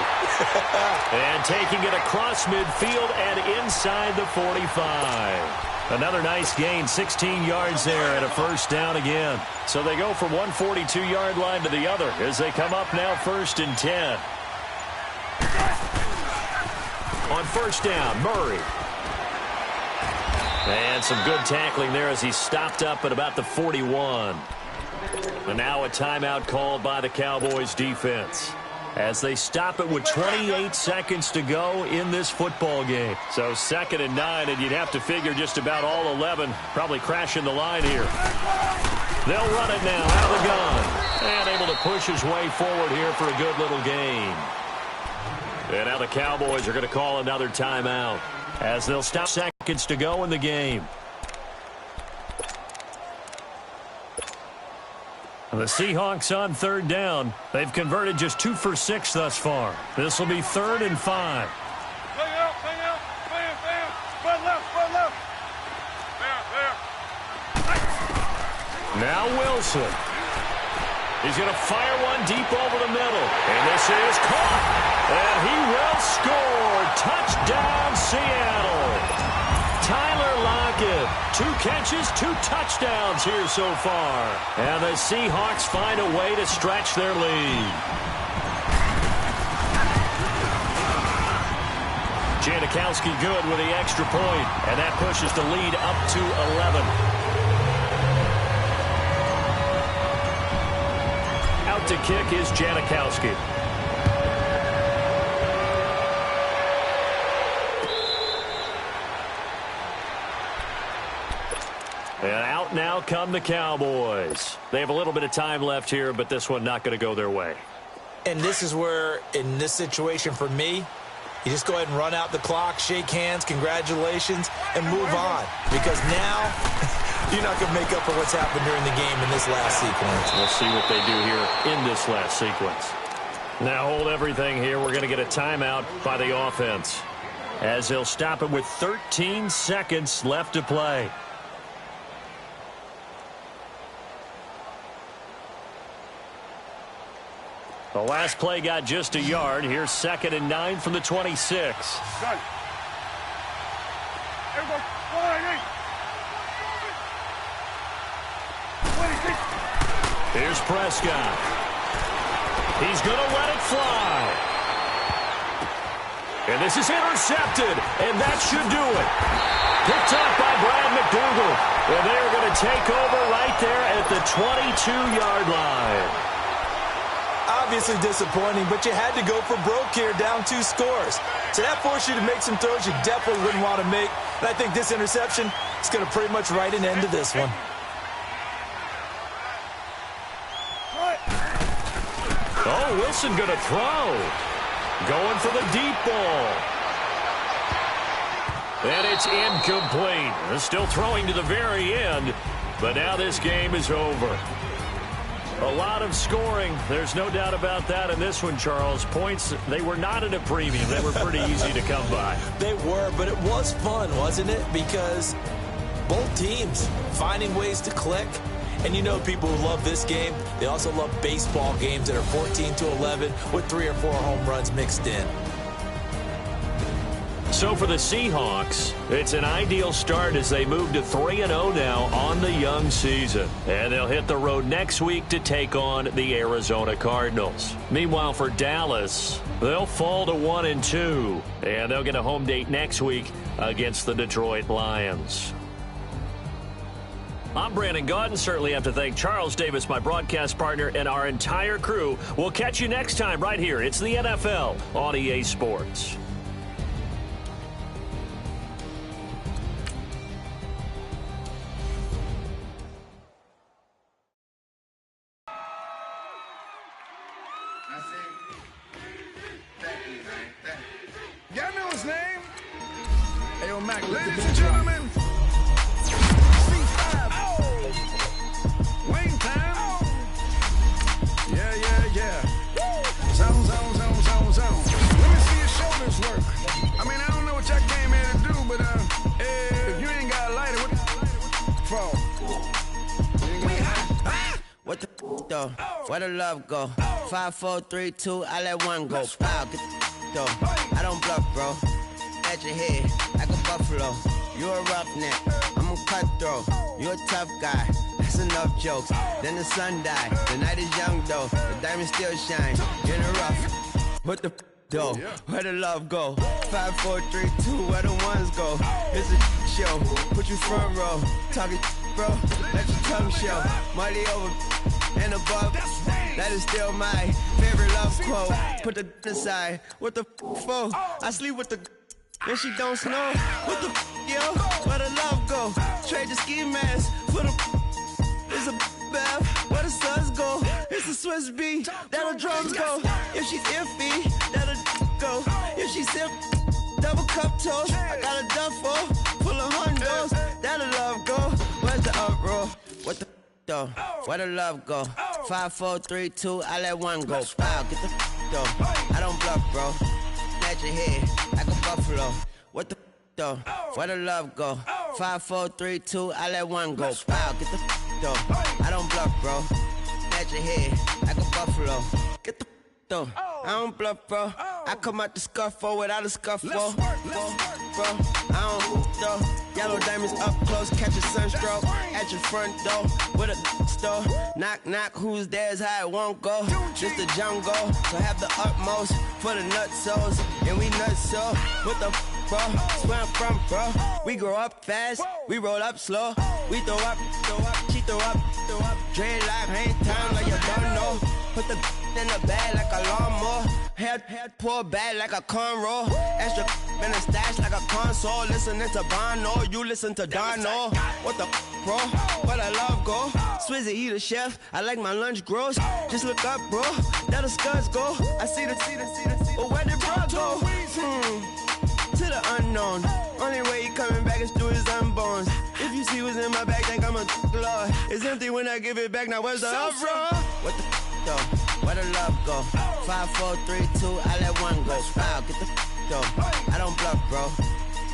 And taking it across midfield and inside the 45. Another nice gain, 16 yards there and a 1st down again. So they go from one 42-yard line to the other as they come up now 1st and 10. On 1st down, Murray. And some good tackling there as he stopped up at about the 41. And now a timeout called by the Cowboys defense as they stop it with 28 seconds to go in this football game. So 2nd and 9, and you'd have to figure just about all 11 probably crashing the line here. They'll run it now out of the gun. And able to push his way forward here for a good little gain. And now the Cowboys are going to call another timeout as they'll stop seconds to go in the game. The Seahawks on 3rd down. They've converted just 2 for 6 thus far. This will be 3rd and 5. Bang out, bang out, bang, bang. Spread left, spread left. There. Now Wilson. He's going to fire one deep over the middle. And this is caught. And he will score. Touchdown, Seattle. Tyler Lockett. 2 catches, 2 touchdowns here so far. And the Seahawks find a way to stretch their lead. Janikowski good with the extra point. And that pushes the lead up to 11. Out to kick is Janikowski. And out now come the Cowboys. They have a little bit of time left here, but this one not going to go their way. And this is where, in this situation for me, you just go ahead and run out the clock, shake hands, congratulations, and move on. Because now, you're not going to make up for what's happened during the game in this last sequence. We'll see what they do here in this last sequence. Now hold everything here. We're going to get a timeout by the offense as they'll stop it with 13 seconds left to play. The last play got just a yard. Here's 2nd and 9 from the 26. Gun. Everybody, Here's Prescott. He's going to let it fly. And this is intercepted, and that should do it. Picked up by Brad McDougal. And they are going to take over right there at the 22-yard line. Obviously disappointing, but you had to go for broke here, down 2 scores. So that forced you to make some throws you definitely wouldn't want to make. And I think this interception is going to pretty much write an end to this one. Oh, Wilson going to throw. Going for the deep ball. And it's incomplete. They're still throwing to the very end, but now this game is over. A lot of scoring. There's no doubt about that in this one, Charles. Points, they were not at a premium. They were pretty easy to come by. They were, but it was fun, wasn't it? Because Both teams finding ways to click. And you know people who love this game, they also love baseball games that are 14-11 with 3 or 4 home runs mixed in. So for the Seahawks, it's an ideal start as they move to 3-0 now on the young season. And they'll hit the road next week to take on the Arizona Cardinals. Meanwhile, for Dallas, they'll fall to 1-2. And they'll get a home date next week against the Detroit Lions. I'm Brandon Gaudin. Certainly have to thank Charles Davis, my broadcast partner, and our entire crew. We'll catch you next time right here. It's the NFL on EA Sports. Y'all know his name? Ayo, Mac, ladies and gentlemen, C5. Wing time. Yeah. Zone. Let me see your shoulders work. I mean, I don't know what y'all came here to do, but if you ain't got a lighter, what for? What the though? Where the love go? 5, 4, 3, 2, I let one go. Wow, get the though. I don't bluff, bro. At your head, like a buffalo. You a roughneck, I'm a cutthroat. You a tough guy, that's enough jokes. Then the sun died, the night is young though. The diamonds still shine, in the rough. What the though? Where the love go? 5, 4, 3, 2, where the ones go? It's a show, put you front row. Talking bro, let your tongue show. Money over and above, that is still my favorite love quote. Put the aside, what the for? I sleep with the and she don't snow. What the yo? Where the love go? Trade the ski mask for the it's a bath. Where the suns go? It's a Swiss beat. That'll drums go. If she's iffy, that'll go. If she's sip, double cup toast. I got a duffel full of hundos. That'll love go. Where's the uproar? What the though? Where the love go? 5, 4, 3, 2, I let one go. Wow, get the though. I don't bluff, bro. At your head, like a buffalo. What the though? Where the love go? 5, 4, 3, 2, I let one go. Wow, get the though. I don't bluff, bro. At your head, like a buffalo. Get the though. I don't bluff, bro. I come out the scuffle without a scuffle. Bro, I don't though. Yellow diamonds up close, catch a sunstroke at your front door with a store. Knock, knock, who's there's how it won't go. Just the jungle, so have the utmost for the nutsos. And we nutso, what the bro? Where I'm from, bro. We grow up fast, we roll up slow. We throw up, she throw up. Dread like hang time like you don't know. Put the in the bag like a lawnmower. Head pull back like a cornrow. Extra in a stash like a console. Listening to Bono, you listen to Dono. What the bro? Where the love go? Swizzy, he the chef. I like my lunch gross. Just look up, bro. That'll scuds go. I see the. But where did bro go? To the unknown. Only way he coming back is through his unborns. If you see what's in my bag, think I'm a lord. It's empty when I give it back. Now where's the uproar? What the though? Where the love go? 5, 4, 3, 2, I let one go. Wow, get the though. I don't bluff, bro.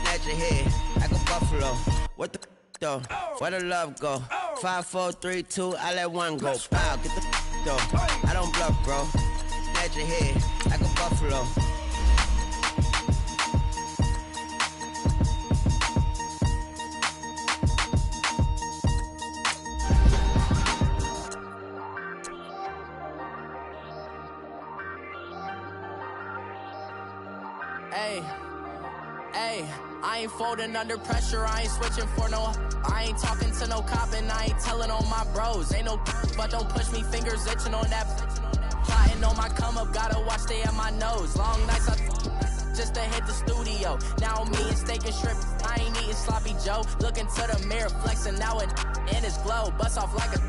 At your head, like a buffalo. What the though? Where the love go? 5, 4, 3, 2, I let one go. Wow, get the though. I don't bluff, bro. At your head, like a buffalo. Hey, I ain't folding under pressure, I ain't switching for no. I ain't talking to no cop and I ain't telling on my bros. Ain't no but don't push me, fingers itching on that. Plotting on my come up, gotta watch stay at my nose. Long nights just to hit the studio. Now me and steak and shrimp, I ain't eating sloppy Joe. Looking to the mirror, flexing now and in his glow. Bust off like a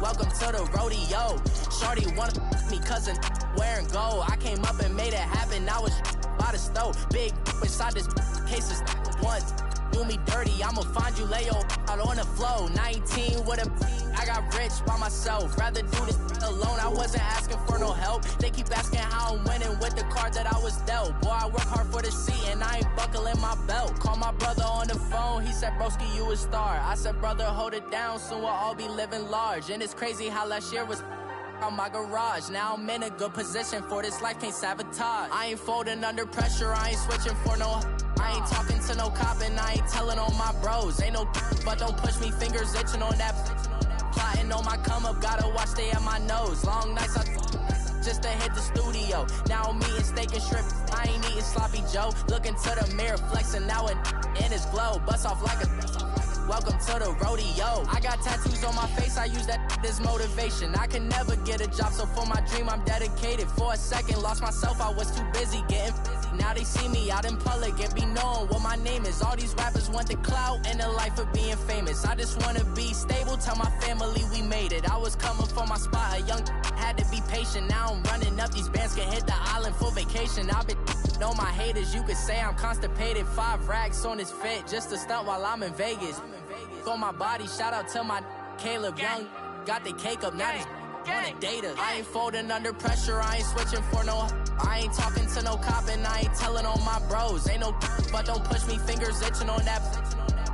welcome to the rodeo. Shorty wanna me cousin wearing gold. I came up and made it happen, now it's by the stove. Big inside this case is once. Do me dirty, I'ma find you, lay your out on the floor. 19 with a I got rich by myself. Rather do this alone, I wasn't asking for no help. They keep asking how Now I'm winning with the card that I was dealt. Boy, I work hard for the seat and I ain't buckling my belt. Call my brother on the phone, he said, broski, you a star. I said, brother, hold it down, soon we'll all be living large. And it's crazy how last year was on my garage. Now I'm in a good position for this life, can't sabotage. I ain't folding under pressure, I ain't switching for no. I ain't talking to no cop and I ain't telling on my bros. Ain't no but don't push me, fingers itching on that. Plotting on my come up, gotta watch stay at my nose. Long nights I just to hit the studio. Now I'm eating steak and shrimp, I ain't eating sloppy Joe. Looking to the mirror, flexing now and in his glow. Bust off like a welcome to the rodeo. I got tattoos on my face, I use that as motivation. I can never get a job, so for my dream I'm dedicated. For a second, lost myself, I was too busy getting busy. Now they see me out in public and be knowing what my name is. All these rappers want the clout and the life of being famous. I just wanna be stable, tell my family we made it. I was coming for my spot, a young had to be patient. Now I'm running up, these bands can hit the island for vacation. I've been on my haters, you could say I'm constipated. 5 racks on his fit, just to stunt while I'm in Vegas. On my body, shout out to my Caleb Young. Got the cake up, now he's on the data. I ain't folding under pressure, I ain't switching for no. I ain't talking to no cop and I ain't telling on my bros. Ain't no but don't push me, fingers itching on that.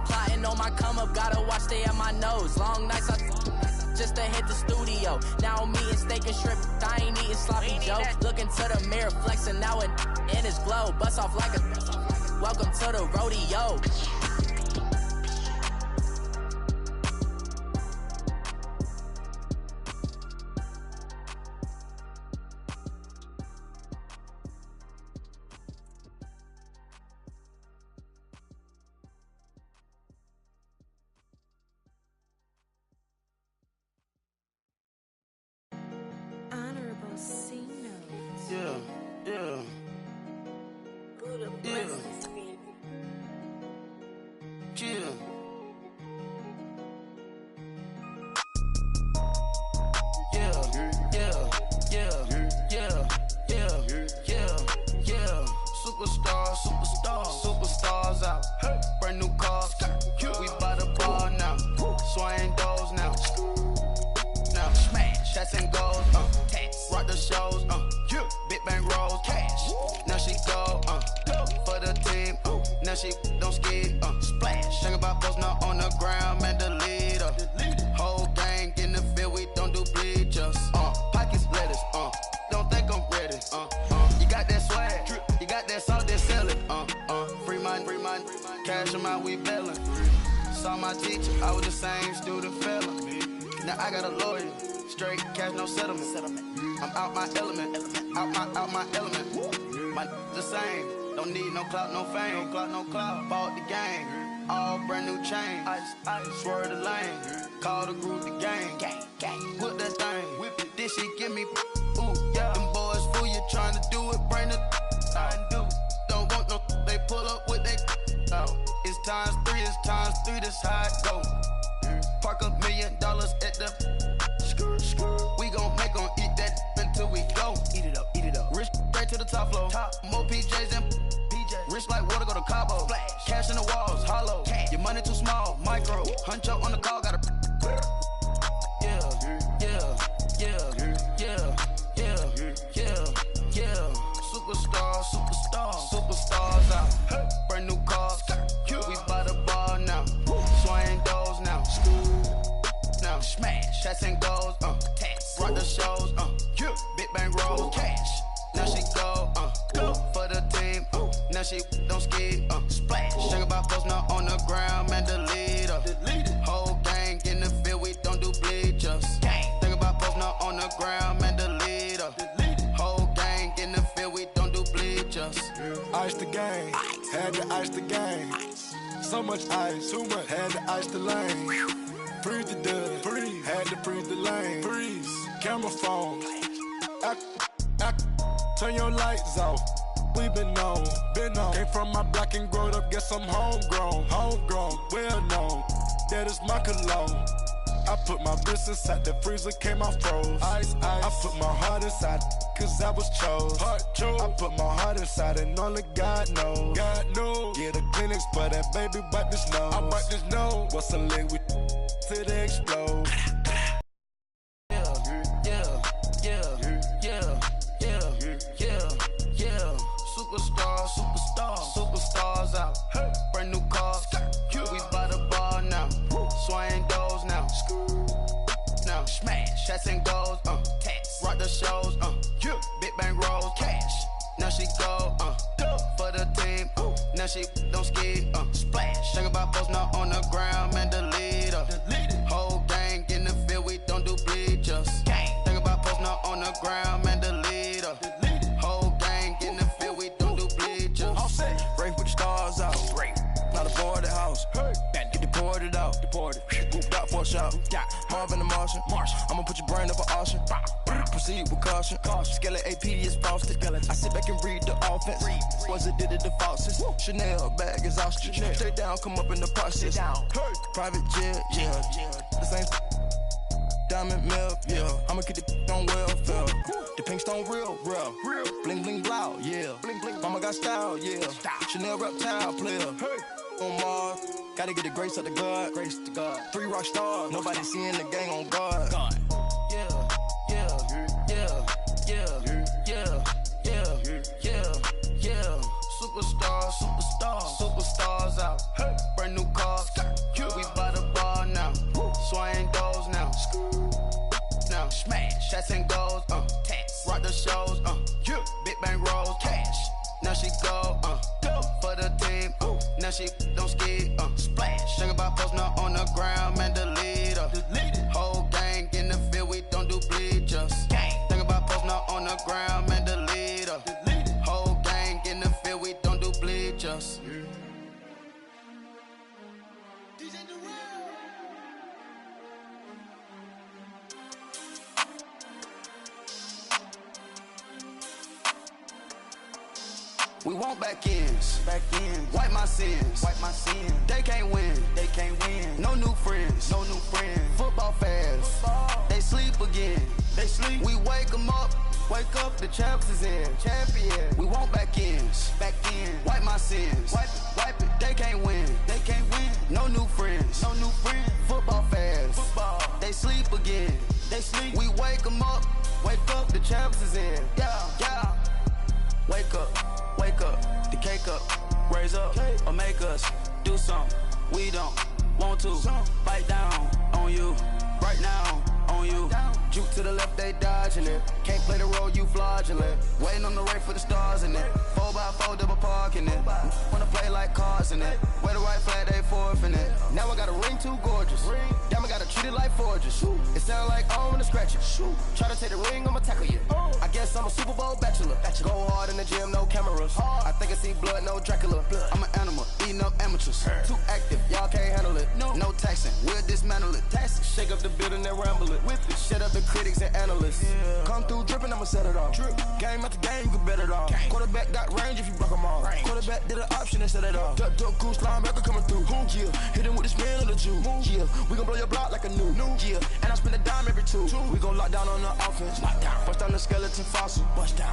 Plotting on my come up, gotta watch stay at my nose. Long nights I just to hit the studio. Now I'm eating steak and shrimp, I ain't eating sloppy Joe. Looking to the mirror, flexing now and in his glow. Bust off like a welcome to the rodeo. Superstars out. Brand new cars. We by the bar now. Swaying doors now. Now smash. Shots and goals. Rock the shows. Big bang rolls. Cash. Now she go. For the team. Now she don't ski. Splash. Think about post now on the ground. Man, the leader. Whole gang in the field. We don't do bleachers. Pockets lettuce. Don't think I'm ready. You got that swag. You got that salt that sell it. Free mind. Cash them out, we bailin'. Saw my teacher, I was the same student fella. Now I got a lawyer, straight cash, no settlement. I'm out my element, out my element. My the same, don't need no clout, no fame. No clout. Bought the game, all brand new chain. Ice, swerve the lane, call the group the gang. Whip that thing, whip it, this shit give me, ooh, yeah. Them boys fool you trying to do it, bring the don't want no, they pull up with they It's times 3, this how it go. Park $1 million at the we gon' make 'em eat that until we go. Eat it up. Rich straight to the top floor. More PJs and rich like water, go to Cabo. Cash in the walls, hollow. Your money too small, micro. Huncho on the call, gotta Superstars out. Brand new cars. We by the bar now. Swaying doors now. Now smash. Shots and goals. Rock the shows. Big bang rolls. Cash. Now she go. For the team. Now she don't ski. Splash. Think about post now on the ground. Man, the leader. Whole gang in the field. We don't do bleachers. Think about post now on the ground. Man, the leader. Whole gang in the field. We don't do bleachers. Ice the game, had to ice the game. So much ice, too much, had to ice the lane. Freeze the dud, freeze, had to freeze the lane. Freeze, camera phone. Turn your lights off. We been on. Came from my block and growed up, guess I'm homegrown, well known. That is my cologne. I put my wrist inside the freezer, came out froze. Ice. I put my heart inside, cause I was chose. I put my heart inside and only God knows. Yeah, the clinics, but that baby wipe this nose. I wipe this nose. What's a leg with till they explode? Yeah. Chats and goals, text. Rock the shows, big bang rolls, cash. Now she go, for the team, now she don't ski, splash. Think about post now on the ground, man, delete her. Whole gang in the field, we don't do bleachers. Think about post now on the ground, man, delete her. Whole gang in the field, we don't do bleachers. All set, break with the stars out. Not a boarded house. Get deported out. Grouped out for a shot. Marvin the Martian. I'ma put your brain up for auction. Proceed with caution. Skeleton AP is frosted. I sit back and read the offense. Was it did it the faucets? Chanel bag is ostrich. Stay down, come up in the process. Private jet, yeah. The same diamond milk, yeah. I'ma keep the on welfare. The pink stone real. Bling bling blow, yeah. Mama got style, yeah. Chanel reptile player. On Mars, gotta get the grace of the God. 3 rock stars, nobody seeing the gang on guard. Superstars out. Brand new cars. We by the bar now. Swaying doors now. Now smash. Chats and goals. Text. Rock the shows. Big bang rolls. Cash. Now she go. For the team. Now she don't ski. Splash. Think about post now on the ground, man, delete her. Whole gang in the field, we don't do bleachers. Think about post now on the ground, man, delete her. Whole gang in the field, we don't do bleachers. We want back ends. Wipe my sins. They can't win. No new friends. Football fans. They sleep again. We wake them up. Wake up, the champs is in. Champion. We want back ends. Wipe my sins. Wipe it. They can't win. No new friends. Football fans. They sleep again. We wake them up. Wake up, the champs is in. Yeah. Wake up, the cake up, raise up, or make us do something we don't want to. Bite down on you, right now on you. Juke to the left, they dodging it. Can't play the role, you fraudulent. Waiting on the right for the stars in it. 4x4 double parking it. Wanna play like cars in it. Wear the white flag, they forfeiting it. Now I got a ring too gorgeous. Damn, I gotta treat it like forges. It sound like I wanna scratch it. Try to take the ring, I'ma tackle you. I guess I'm a Super Bowl bachelor. Go hard in the gym, no cameras. I think I see blood, no Dracula. I'm an animal, eating up amateurs. Too active, y'all can't handle it. No taxing, we'll dismantle it. Shake up the building and ramble it. Whip it, shut up the critics and analysts. Come through dripping, I'ma set it off. Game after game, you can bet it off. Quarterback got range if you block them off. Quarterback did an option and set it off. Duck goose linebacker coming through. Yeah, hit him with the spin of the Jew. Yeah, we gon' blow your block like a new. Yeah, and I spend a dime every two. We gon' lock down on the offense. Bust down the skeleton fossil.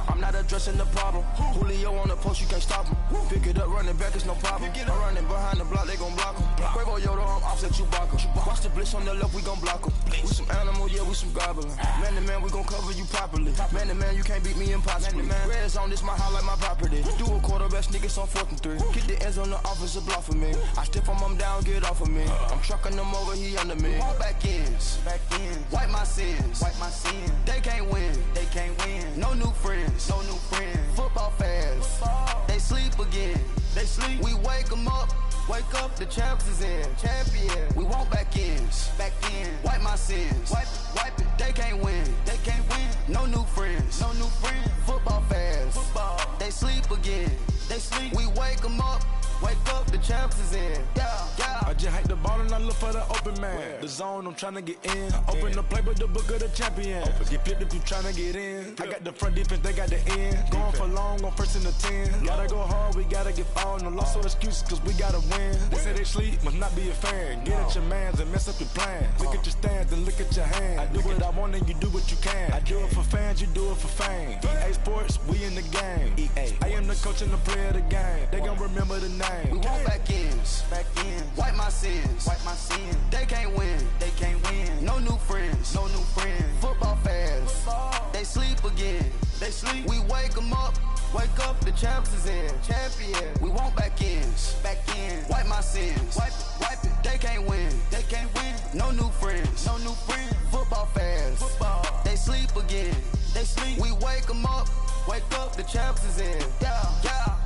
I'm not addressing the problem. Julio on the post, you can't stop him. Pick it up, running back, it's no problem. I'm running behind the block, they gon' block him. Quavo Yoda, I'm offset Chewbacca. Watch the blitz on the left, we gon' block him. We some animal, yeah, we some goblin. Man to man, we gon' cover you properly. Man to man, you can't beat me impossibly. Red zone, this my highlight, my property. Do a quarterback, niggas on 4th and 3. Get the ends on the offensive block for me. I stiff him down, get off of me. I'm trucking them over, he under me. All back ends. Wipe my sins. They can't win. No new friends. Football fans. They sleep again. We wake them up. Wake up, the champs is in. Champion. We want back ends. Wipe my sins. Wipe it. They can't win. No new friends. Football fans. They sleep again. We wake them up. Wake up, the champs is in. Yeah. I just hate the ball and I look for the open man. The zone, I'm trying to get in. Open the playbook, the book of the champion. Get flipped if you trying to get in. I got the front defense, they got the end. Going for long, on 1st and the 10. Gotta go hard, we gotta get all. No loss or excuses, cause we gotta win. They say they sleep, must not be a fan. Get at your mans and mess up your plans. Look at your stands and look at your hands. I do what I want and you do what you can. I do it for fans, you do it for fame. EA Sports, we in the game. I am the coach and the player of the game. They gon' remember the name. We want back ends. Wipe my sins. They can't win. No new friends. Football fans. They sleep again. We wake them up. Wake up, the champs is in. Champion. We want back ends. Wipe my sins. Wipe it. They can't win. No new friends. Football fans. sleep again. They sleep. We wake them up. Wake up, the champs is in. Yeah, yeah.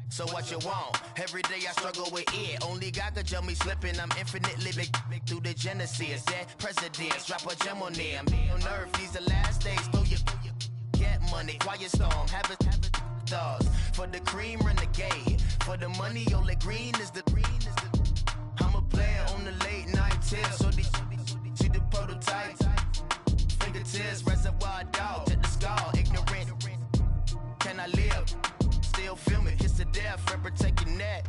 So what you want? Every day I struggle with it. Only God could tell me slipping. I'm infinitely big through the Genesis. Dead presidents, drop a gem on them. On earth, these the last days. Throw your get money, quiet storm. Have a thoughts. For the cream, renegade. For the money, only green is the I'm a player on the late night tip. So see the prototype. Fingertips, reservoir dog to the skull. Ignorant. Can I live? Still filming, kiss to death, friend protect your neck.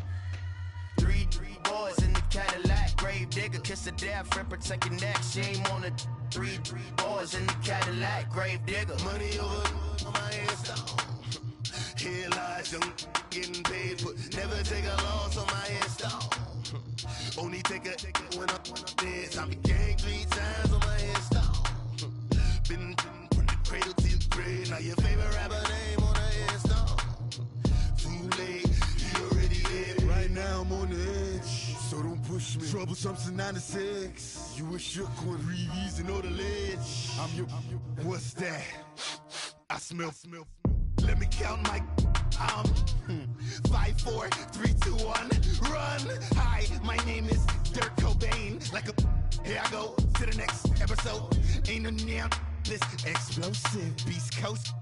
Three boys in the Cadillac, grave digger, kiss to death, friend protect your neck. Shame on the three boys in the Cadillac, grave digger. Money over on my headstone. Here lies young, getting paid for. Never take a loss on my headstone. Only take a when I'm dead. I be gang 3 times on my headstone. Been from the cradle to the grave. Now your favorite rapper name on the headstone. Right now I'm on the edge, so don't push me. Troublesome since 96. You were shook when Reeves and all the ledge. I'm your, what's that? I smell. Let me count my 5, 4, 3, 2, 1, run. Hi, my name is Dirk Cobain. Like a, here I go to the next episode. Ain't no damn this explosive Beast Coast.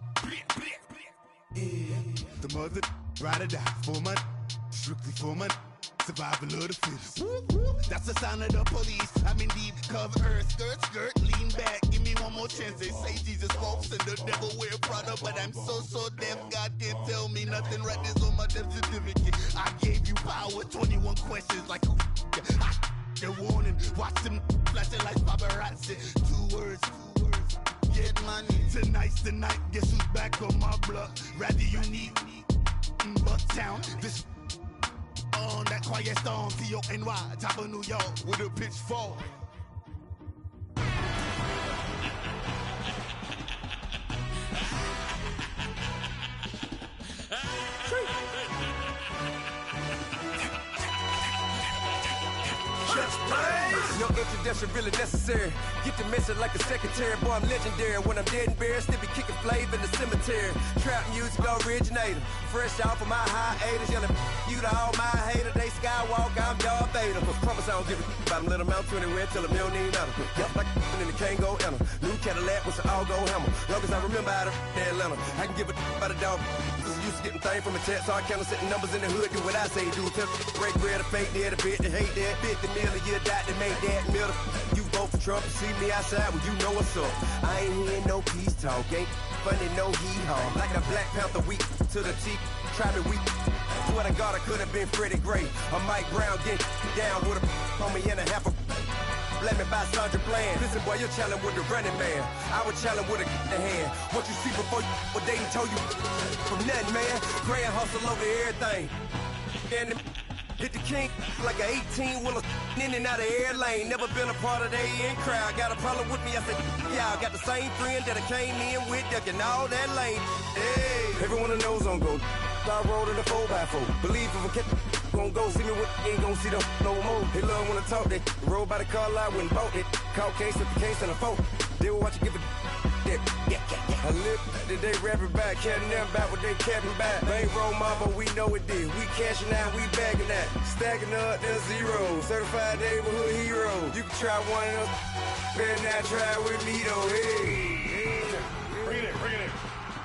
Yeah. The mother ride or die for my strictly for my survival of the fittest. That's the sound of the police. I'm in deep cover earth, skirt, lean back. Give me one more chance. They say Jesus walks and the devil wear Prada, but I'm so deaf. God can't tell me nothing. Right this on my death certificate. I gave you power. 21 questions like who? The warning. Watch them flashing like paparazzi. 2 words. Get money. Tonight's the night. Guess who's back on my block? Rather unique. Bucktown. This on that quiet storm. T-O-N-Y. Top of New York with a pitchfork. Just No introduction really necessary. Get the message like a secretary. Boy, I'm legendary. When I'm dead and buried, still be kicking flavor in the cemetery. Trap music originator. Fresh off of my hiatus. Yelling you to all my haters. They skywalk, I'm Darth Vader. Promise I don't give a about them. Let them out to anywhere. Tell them you don't need nothing. Yup, like and it can't go enter. New Cadillac with an all-go hammer. Long as I remember how to Atlanta. I can give a about a dog. Used to getting things from a text. So I count setting numbers in the hood. Do what I say do. Tell break bread, a fake there, the bit, the hate that. 50 million, you died to make that middle. You vote for Trump, you see me outside, well, you know what's up. I ain't hearing no peace talk, ain't funny, no hee-haw. Like a Black Panther weak to the teeth, try me weak. Swear to God, I could have been Freddie Gray. Or Mike Brown getting down with a on me and a half a. Let me buy Sandra Bland. Listen, boy, you're challenging with the running man. I would challenge with a hand. What you see before you, what they told you from nothing, man. Grand hustle over everything. And hit the king like an 18-wheeler in and out of air lane. Never been a part of the in crowd. Got a problem with me? I said, y'all got the same friend that I came in with, ducking all that lane. Hey, everyone knows on go. I rolled in the 4x4. Believe if I kept gon' go see me with ain't gon' see them no more. They love when I talk. They roll by the car lot when bought it. Caught case at the case and a phone. They will watch you give it. I live today rapping back, capping them back what they capping back. Bankroll mama, we know it did. We cashing out, we bagging that. Stacking up, there's zero. Certified neighborhood hero. You can try one of them, better not try with me though. Hey. Bring it in.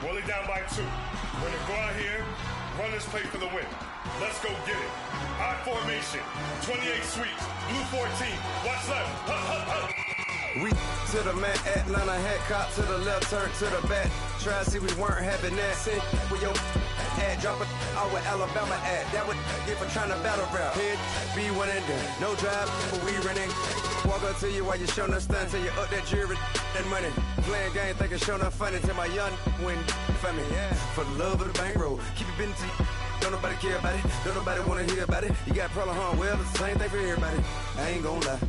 Roll it down by 2. We're gonna go out here, run this play for the win. Let's go get it. I formation, 28 sweeps, blue 14. Watch left. We to the man, Atlanta hat cop to the left, turn to the back. Try to see we weren't having that. Sit with your ad, drop it out with Alabama ad. That would get for trying to battle rap. Head be one and done. No drive, but we running. Walk up to you while you showing us stun till you up that jury and money. Playing game, thinking showing up funny till my young win for me. Yeah. For the love of the bankroll, keep it busy. Don't nobody care about it. Don't nobody wanna hear about it. You got problem, huh? Well, it's the same thing for everybody. I ain't gon' lie.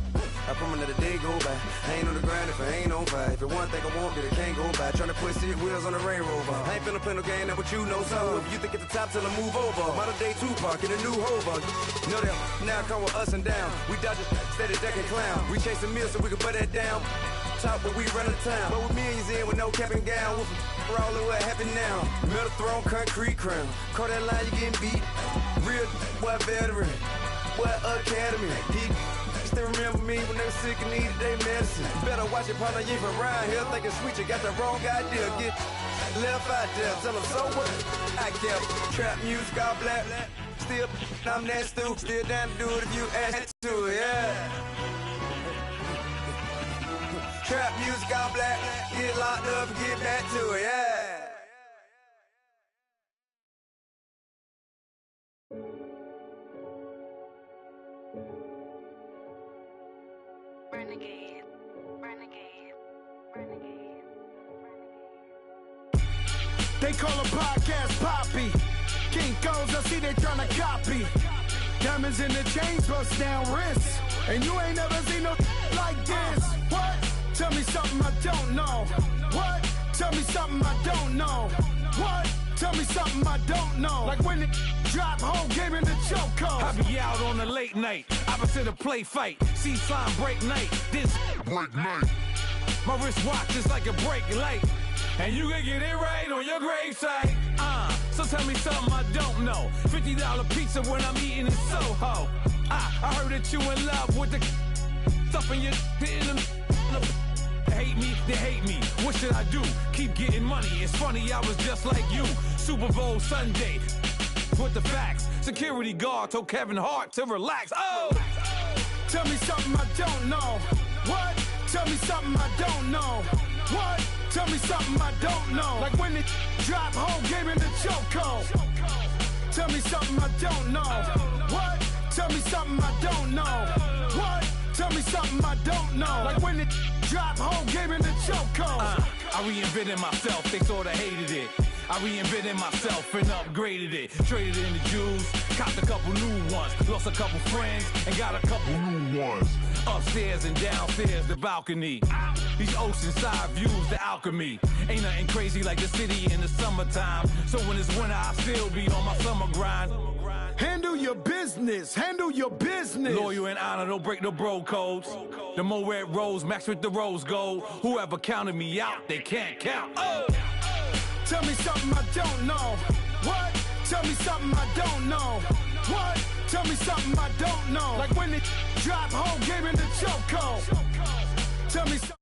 I promise that a day go by. I ain't on the grind if I ain't on fire. If it one thing I want, then it can't go by. Tryna put seat wheels on the Range Rover. I ain't finna play no game, that what you know. So if you think at the top, tell them move over. Modern day Tupac in a new Hova. Know that now come with us and down. We dodge a steady deck and clown. We chase a meal so we can put that down. Top, but we run the town. But with millions in with no cap and gown. We're all in what happened now. Metal throne, concrete crown. Call that line, you getting beat. Real, what veteran? What academy? He still remember me when they were sick and needed their medicine. Better watch it, partner, you from around here thinking sweet, you got the wrong idea. Get left out there, tell them so what? I kept trap music all black. Still, I'm that stupid. Still down to do it if you ask to, yeah. Trap music all black. Get locked up and get back to it, yeah. Renegade. They call a podcast Poppy. Kinkos, I see they tryna copy. Diamonds in the chains, bust down wrists. And you ain't never seen no like this. What? Tell me something I don't know. What? Tell me something I don't know. What? Tell me something I don't know. Like when it drop, whole game in the chokehold. I be out on a late night, opposite a play fight. See slime break night, this break night. My wristwatch is like a break light. And you can get it right on your gravesite. So tell me something I don't know. $50 pizza when I'm eating in Soho. I heard that you in love with the stuff in your hitting them. Hate me, they hate me. What should I do? Keep getting money. It's funny, I was just like you. Super Bowl Sunday. With the facts. Security guard told Kevin Hart to relax. Oh! Tell me something I don't know. What? Tell me something I don't know. What? Tell me something I don't know. Like when it drop, whole game in the chokehold. Tell me something I don't know. What? Tell me something I don't know. What? Tell me something I don't know. Like when it drop, whole game in the chokehold. I reinvented myself, they sorta hated it. I reinvented myself and upgraded it. Traded in the Jews, copped a couple new ones. Lost a couple friends and got a couple new ones. Upstairs and downstairs, the balcony. These oceanside views, the alchemy. Ain't nothing crazy like the city in the summertime. So when it's winter, I still be on my summer grind. Handle your business. Handle your business. Loyal and honor, don't break the bro codes. The more red rose, max with the rose gold. Whoever counted me out, they can't count. Oh. Tell me something I don't know. What? Tell me something I don't know. What? Tell me something I don't know. Like when they drop home, game in the chokehold. Tell me something.